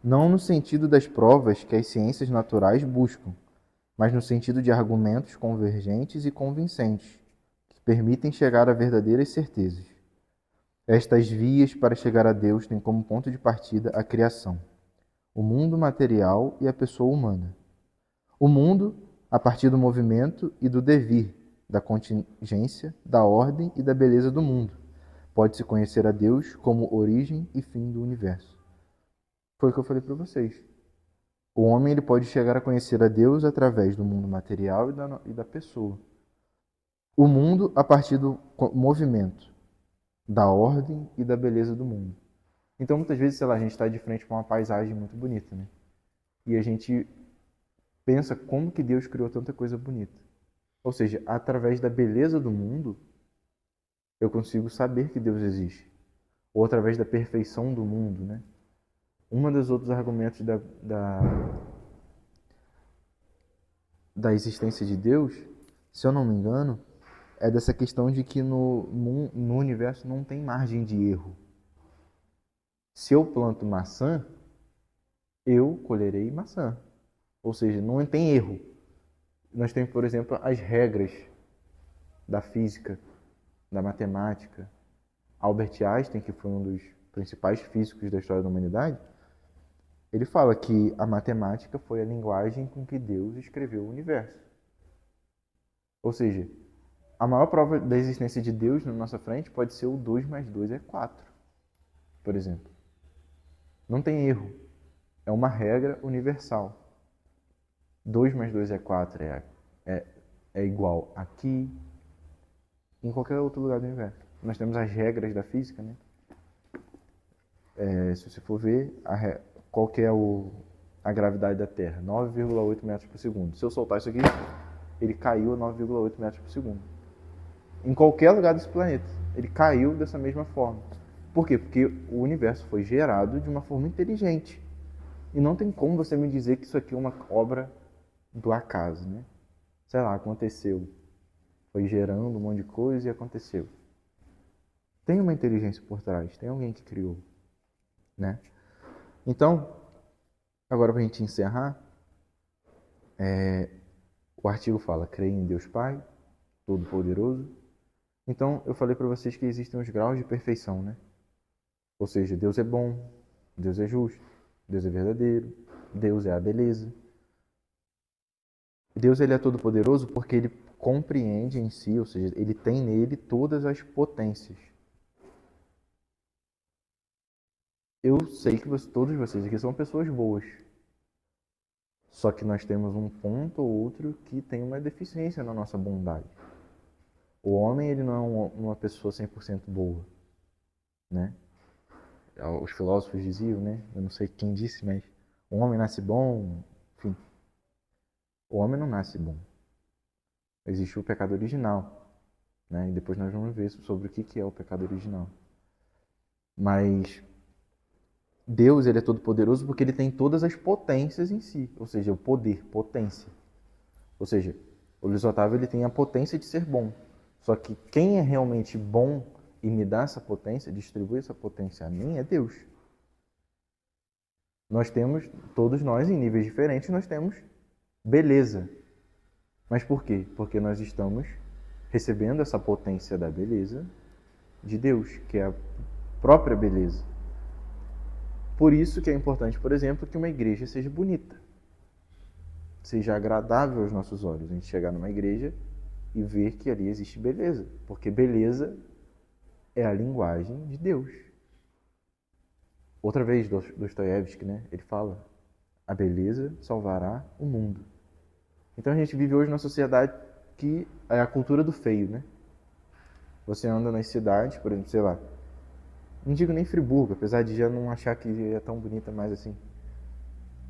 não no sentido das provas que as ciências naturais buscam, mas no sentido de argumentos convergentes e convincentes, que permitem chegar a verdadeiras certezas. Estas vias para chegar a Deus têm como ponto de partida a criação, o mundo material e a pessoa humana. O mundo, a partir do movimento e do devir, da contingência, da ordem e da beleza do mundo. Pode-se conhecer a Deus como origem e fim do universo. Foi o que eu falei para vocês. O homem ele pode chegar a conhecer a Deus através do mundo material e da pessoa. O mundo a partir do movimento, da ordem e da beleza do mundo. Então, muitas vezes, sei lá, a gente está de frente com uma paisagem muito bonita, né? E a gente pensa como que Deus criou tanta coisa bonita. Ou seja, através da beleza do mundo, eu consigo saber que Deus existe. Ou através da perfeição do mundo, né? Um dos outros argumentos da existência de Deus, se eu não me engano, é dessa questão de que no universo não tem margem de erro. Se eu planto maçã, eu colherei maçã. Ou seja, não tem erro. Nós temos, por exemplo, as regras da física, da matemática. Albert Einstein, que foi um dos principais físicos da história da humanidade, Ele fala que a matemática foi a linguagem com que Deus escreveu o universo. Ou seja, a maior prova da existência de Deus na nossa frente pode ser o 2 mais 2 é 4, por exemplo. Não tem erro. É uma regra universal. 2 mais 2 é 4 é igual aqui, em qualquer outro lugar do universo. Nós temos as regras da física, né? Se você for ver, qual que é a gravidade da Terra? 9,8 metros por segundo. Se eu soltar isso aqui, ele caiu a 9,8 metros por segundo. Em qualquer lugar desse planeta, ele caiu dessa mesma forma. Por quê? Porque o universo foi gerado de uma forma inteligente. E não tem como você me dizer que isso aqui é uma obra do acaso, né? Sei lá, aconteceu. Foi gerando um monte de coisa e aconteceu. Tem uma inteligência por trás, tem alguém que criou, né? Então, agora para a gente encerrar, o artigo fala: creio em Deus Pai, Todo-Poderoso. Então, eu falei para vocês que existem os graus de perfeição, né? Ou seja, Deus é bom, Deus é justo, Deus é verdadeiro, Deus é a beleza. Deus ele é todo-poderoso porque ele compreende em si, ou seja, ele tem nele todas as potências. Eu sei que todos vocês aqui são pessoas boas. Só que nós temos um ponto ou outro que tem uma deficiência na nossa bondade. O homem ele não é uma pessoa 100% boa, né? Os filósofos diziam, né? Eu não sei quem disse, mas o homem nasce bom, enfim. O homem não nasce bom. Existe o pecado original, né? E depois nós vamos ver sobre o que é o pecado original. Mas Deus ele é todo poderoso porque ele tem todas as potências em si, ou seja, o poder, potência. Ou seja, o Luiz Otávio ele tem a potência de ser bom. Só que quem é realmente bom e me dá essa potência, distribui essa potência a mim, é Deus. Nós temos, todos nós em níveis diferentes, nós temos beleza. Mas por quê? Porque nós estamos recebendo essa potência da beleza de Deus, que é a própria beleza. Por isso que é importante, por exemplo, que uma igreja seja bonita, seja agradável aos nossos olhos. A gente chegar numa igreja e ver que ali existe beleza, porque beleza é a linguagem de Deus. Outra vez, Dostoiévski, né? Ele fala: a beleza salvará o mundo. Então a gente vive hoje numa sociedade que é a cultura do feio, né? Você anda nas cidades, por exemplo, sei lá, não digo nem Friburgo, apesar de já não achar que é tão bonita mais assim.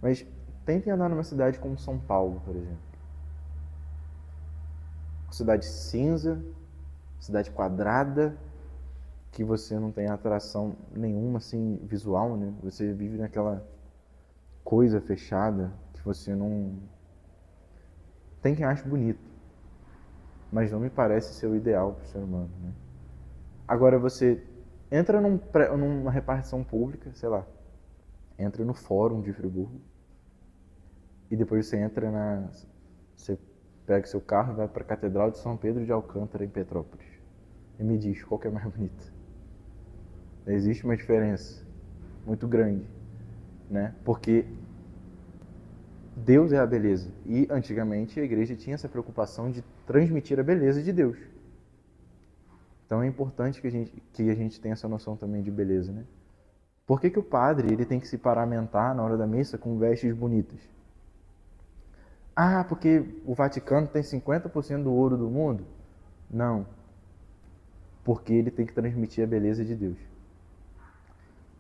Mas tentem andar numa cidade como São Paulo, por exemplo. Uma cidade cinza, cidade quadrada, que você não tem atração nenhuma assim visual, né? Você vive naquela coisa fechada que você não tem quem ache bonito, mas não me parece ser o ideal para o ser humano, né? Agora você entra numa repartição pública, sei lá, entra no Fórum de Friburgo e depois você você pega seu carro e vai para a Catedral de São Pedro de Alcântara em Petrópolis e me diz qual que é mais bonita. Existe uma diferença muito grande, né? Porque Deus é a beleza e antigamente a igreja tinha essa preocupação de transmitir a beleza de Deus. Então é importante que a gente tenha essa noção também de beleza, né? Por que o padre ele tem que se paramentar na hora da missa com vestes bonitas? Ah, porque o Vaticano tem 50% do ouro do mundo? Não. Porque ele tem que transmitir a beleza de Deus.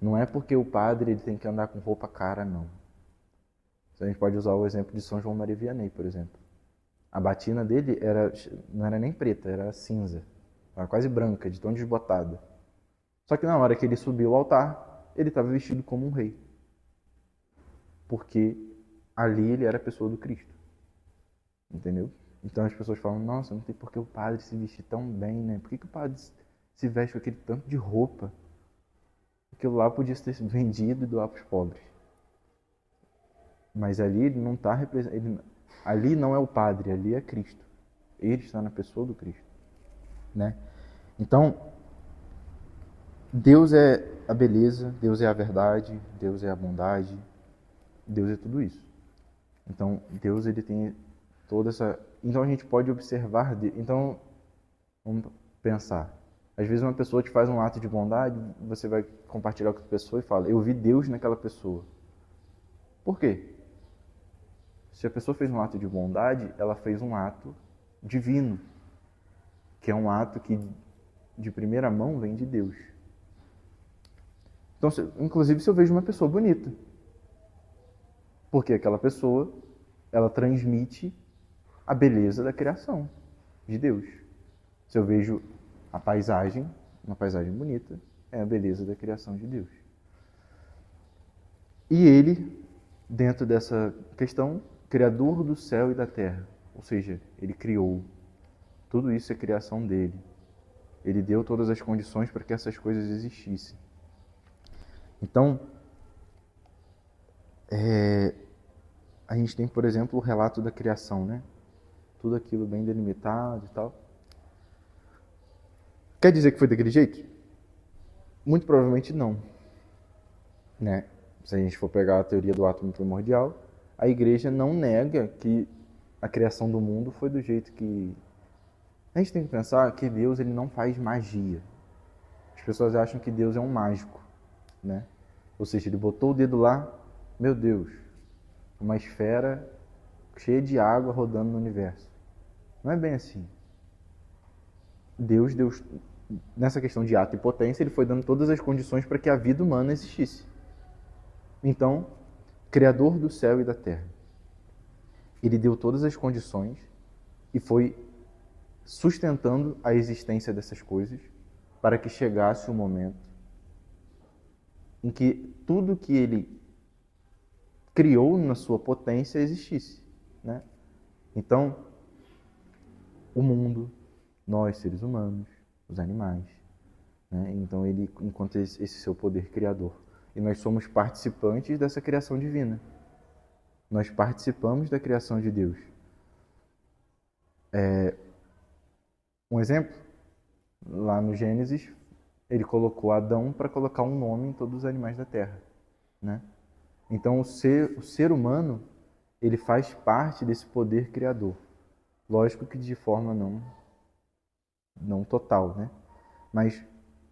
Não é porque o padre ele tem que andar com roupa cara, não. A gente pode usar o exemplo de São João Maria Vianney, por exemplo. A batina dele não era nem preta, era cinza. Era quase branca, de tão desbotada. Só que na hora que ele subiu ao altar, ele estava vestido como um rei. Porque ali ele era a pessoa do Cristo. Entendeu? Então as pessoas falam: nossa, não tem por que o padre se vestir tão bem, né? Por que o padre se veste com aquele tanto de roupa? Aquilo lá podia ter sido vendido e doar para os pobres. Mas ali ele não está representando. Ali não é o padre, ali é Cristo. Ele está na pessoa do Cristo, né? Então, Deus é a beleza, Deus é a verdade, Deus é a bondade, Deus é tudo isso. Então, Deus, ele tem toda essa... Então, a gente pode observar... Então, vamos pensar. Às vezes, uma pessoa te faz um ato de bondade, você vai compartilhar com a pessoa e fala, eu vi Deus naquela pessoa. Por quê? Se a pessoa fez um ato de bondade, ela fez um ato divino, que é um ato que, de primeira mão, vem de Deus. Então, inclusive, se eu vejo uma pessoa bonita, porque aquela pessoa, ela transmite a beleza da criação de Deus. Se eu vejo a paisagem, uma paisagem bonita, é a beleza da criação de Deus. E ele, dentro dessa questão, criador do céu e da terra, ou seja, ele criou. Tudo isso é criação dele. Ele deu todas as condições para que essas coisas existissem. Então, a gente tem, por exemplo, o relato da criação, né? Tudo aquilo bem delimitado e tal. Quer dizer que foi daquele jeito? Muito provavelmente não. Né? Se a gente for pegar a teoria do átomo primordial, a igreja não nega que a criação do mundo foi do jeito que... A gente tem que pensar que Deus, ele não faz magia. As pessoas acham que Deus é um mágico, né? Ou seja, ele botou o dedo lá, meu Deus, uma esfera cheia de água rodando no universo. Não é bem assim. Deus, nessa questão de ato e potência, ele foi dando todas as condições para que a vida humana existisse. Então, Criador do céu e da terra, ele deu todas as condições e foi sustentando a existência dessas coisas para que chegasse o momento em que tudo que ele criou na sua potência existisse, né? Então, o mundo, nós, seres humanos, os animais, né? Então, ele, enquanto esse seu poder criador, e nós somos participantes dessa criação divina. Nós participamos da criação de Deus. Um exemplo, lá no Gênesis, ele colocou Adão para colocar um nome em todos os animais da terra, né? Então, o ser humano, ele faz parte desse poder criador. Lógico que de forma não total, né? Mas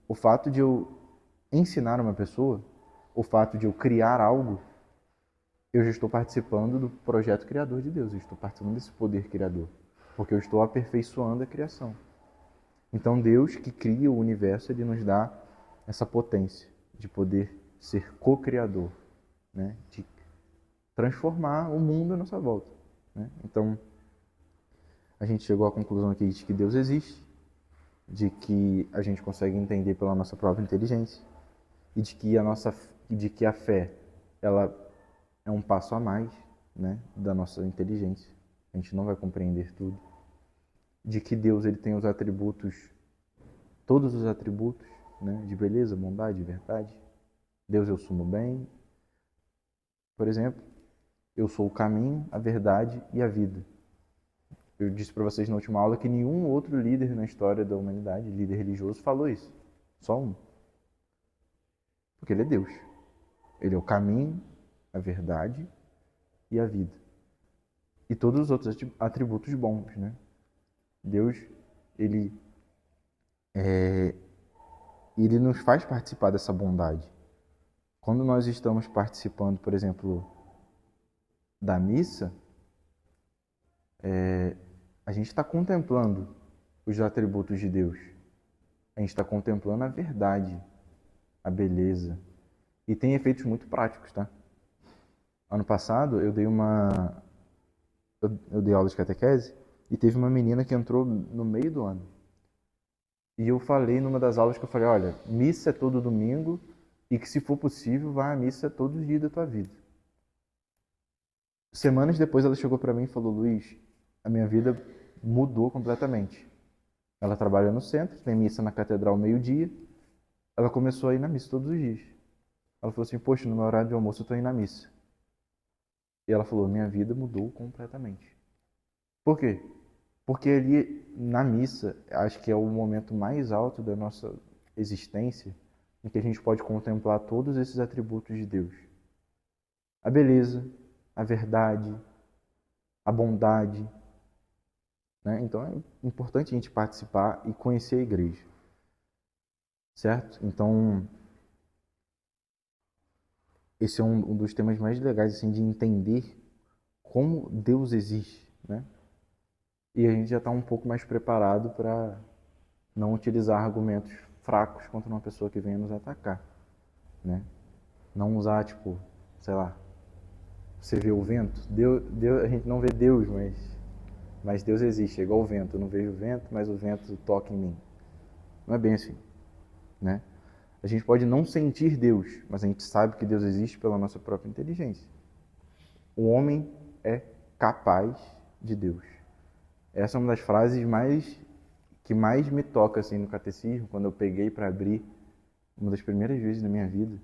o fato de eu ensinar uma pessoa, o fato de eu criar algo, eu já estou participando do projeto criador de Deus, eu estou participando desse poder criador, porque eu estou aperfeiçoando a criação. Então Deus, que cria o universo, ele nos dá essa potência de poder ser co-criador, né? De transformar o mundo à nossa volta, né? Então, a gente chegou à conclusão aqui de que Deus existe, de que a gente consegue entender pela nossa própria inteligência, e de que a fé, ela é um passo a mais, né, da nossa inteligência. A gente não vai compreender tudo. De que Deus, ele tem os atributos, todos os atributos, né, de beleza, bondade, verdade. Deus, eu sumo bem. Por exemplo, eu sou o caminho, a verdade e a vida. Eu disse para vocês na última aula que nenhum outro líder na história da humanidade, líder religioso, falou isso. Só um. Porque ele é Deus. Ele é o caminho, a verdade e a vida. E todos os outros atributos bons, né? Deus, ele nos faz participar dessa bondade. Quando nós estamos participando, por exemplo, da missa, a gente está contemplando os atributos de Deus. A gente está contemplando a verdade, a beleza. E tem efeitos muito práticos, tá? Ano passado eu dei aula de catequese e teve uma menina que entrou no meio do ano. E eu falei numa das aulas que eu falei, olha, missa é todo domingo e que se for possível vá à missa todos os dias da tua vida. Semanas depois ela chegou para mim e falou, Luiz, a minha vida mudou completamente. Ela trabalha no centro, tem missa na catedral meio-dia, ela começou a ir na missa todos os dias. Ela falou assim, poxa, no meu horário de almoço eu estou indo na missa. E ela falou, minha vida mudou completamente. Por quê? Porque ali na missa, acho que é o momento mais alto da nossa existência, em que a gente pode contemplar todos esses atributos de Deus. a beleza, a verdade, a bondade, né? Então é importante a gente participar e conhecer a igreja, certo? Então esse é um dos temas mais legais assim, de entender como Deus existe, né? E a gente já está um pouco mais preparado para não utilizar argumentos fracos contra uma pessoa que venha nos atacar, né? Não usar, tipo, sei lá, você vê o vento? Deus, a gente não vê Deus, mas Deus existe, é igual o vento. Eu não vejo o vento, mas o vento toca em mim. Não é bem assim, né? A gente pode não sentir Deus, mas a gente sabe que Deus existe pela nossa própria inteligência. O homem é capaz de Deus. Essa é uma das frases que mais me toca assim, no catecismo, quando eu peguei para abrir, uma das primeiras vezes na minha vida,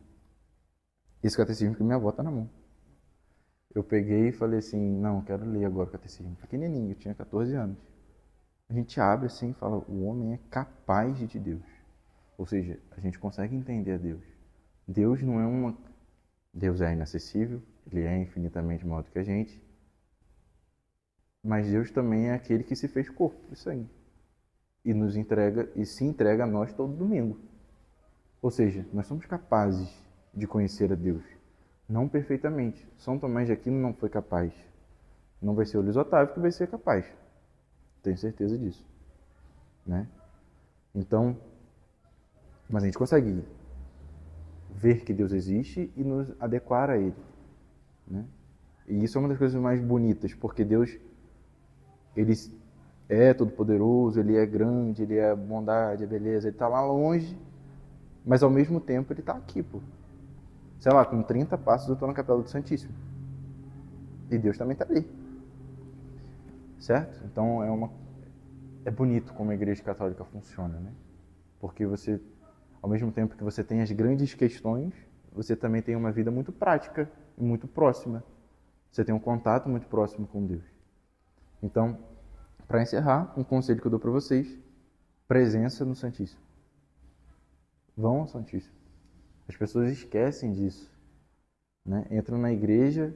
esse catecismo que minha avó está na mão. Eu peguei e falei assim, não, quero ler agora o catecismo. Pequenininho, eu tinha 14 anos. A gente abre assim e fala, o homem é capaz de Deus. Ou seja, a gente consegue entender a Deus. Deus não é uma... Deus é inacessível, ele é infinitamente maior do que a gente. Mas Deus também é aquele que se fez corpo e sangue. E nos entrega, e se entrega a nós todo domingo. Ou seja, nós somos capazes de conhecer a Deus. Não perfeitamente. São Tomás de Aquino não foi capaz. Não vai ser o Luís Otávio que vai ser capaz. Tenho certeza disso, né? Então, mas a gente consegue ver que Deus existe e nos adequar a Ele, né? E isso é uma das coisas mais bonitas, porque Deus, Ele é todo-poderoso, Ele é grande, Ele é bondade, é beleza, Ele está lá longe, mas ao mesmo tempo Ele está aqui, pô. Sei lá, com 30 passos eu estou na Capela do Santíssimo. E Deus também está ali. Certo? Então é bonito como a Igreja Católica funciona, né? Porque você, ao mesmo tempo que você tem as grandes questões, você também tem uma vida muito prática e muito próxima. Você tem um contato muito próximo com Deus. Então, para encerrar, um conselho que eu dou para vocês, presença no Santíssimo. Vão ao Santíssimo. As pessoas esquecem disso, né? Entram na igreja,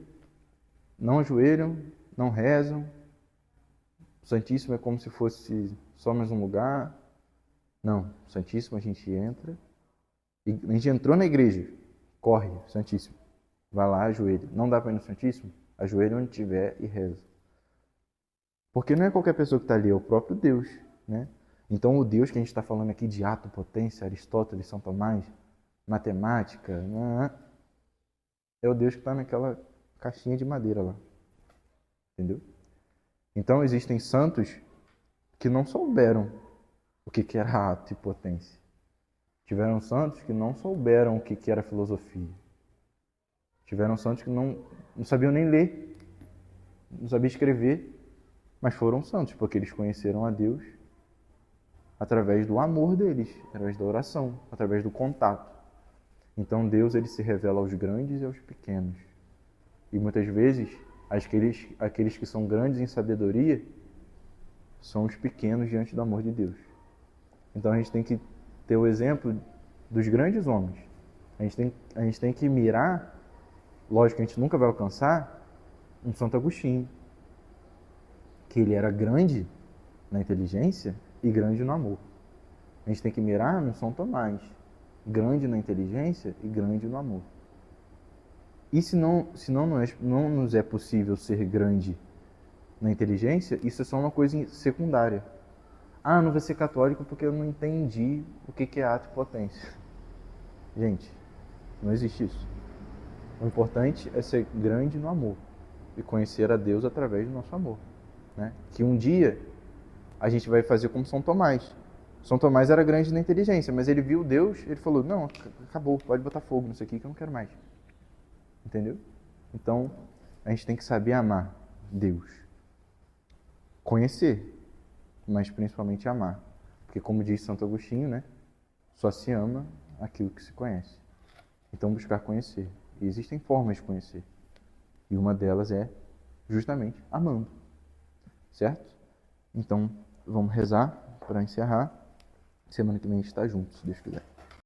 não ajoelham, não rezam. O Santíssimo é como se fosse só mais um lugar. Não, o Santíssimo a gente entra. E a gente entrou na igreja, corre, Santíssimo. Vai lá, ajoelha. Não dá para ir no Santíssimo? Ajoelha onde tiver e reza. Porque não é qualquer pessoa que está ali, é o próprio Deus, né? Então o Deus que a gente está falando aqui de ato, potência, Aristóteles, São Tomás, matemática, é o Deus que está naquela caixinha de madeira lá. Entendeu? Então existem santos que não souberam o que era ato e potência. Tiveram santos que não souberam o que era filosofia. Tiveram santos que não sabiam nem ler, não sabiam escrever, mas foram santos, porque eles conheceram a Deus através do amor deles, através da oração, através do contato. Então Deus ele se revela aos grandes e aos pequenos. E muitas vezes, aqueles que são grandes em sabedoria são os pequenos diante do amor de Deus. Então a gente tem que ter o exemplo dos grandes homens. A gente tem que mirar, lógico que a gente nunca vai alcançar, um Santo Agostinho, que ele era grande na inteligência e grande no amor. A gente tem que mirar no São Tomás, grande na inteligência e grande no amor. E se não nos é possível ser grande na inteligência, isso é só uma coisa secundária. Ah, não vou ser católico porque eu não entendi o que é ato e potência. Gente, não existe isso. O importante é ser grande no amor e conhecer a Deus através do nosso amor, né? Que um dia a gente vai fazer como São Tomás. São Tomás era grande na inteligência, mas ele viu Deus, ele falou, não, acabou, pode botar fogo nisso aqui que eu não quero mais. Entendeu? Então, a gente tem que saber amar Deus. Conhecer, mas principalmente amar. Porque como diz Santo Agostinho, né? Só se ama aquilo que se conhece. Então, buscar conhecer. E existem formas de conhecer. E uma delas é justamente amando. Certo? Então, vamos rezar para encerrar. Semana que vem a gente está junto, se Deus quiser.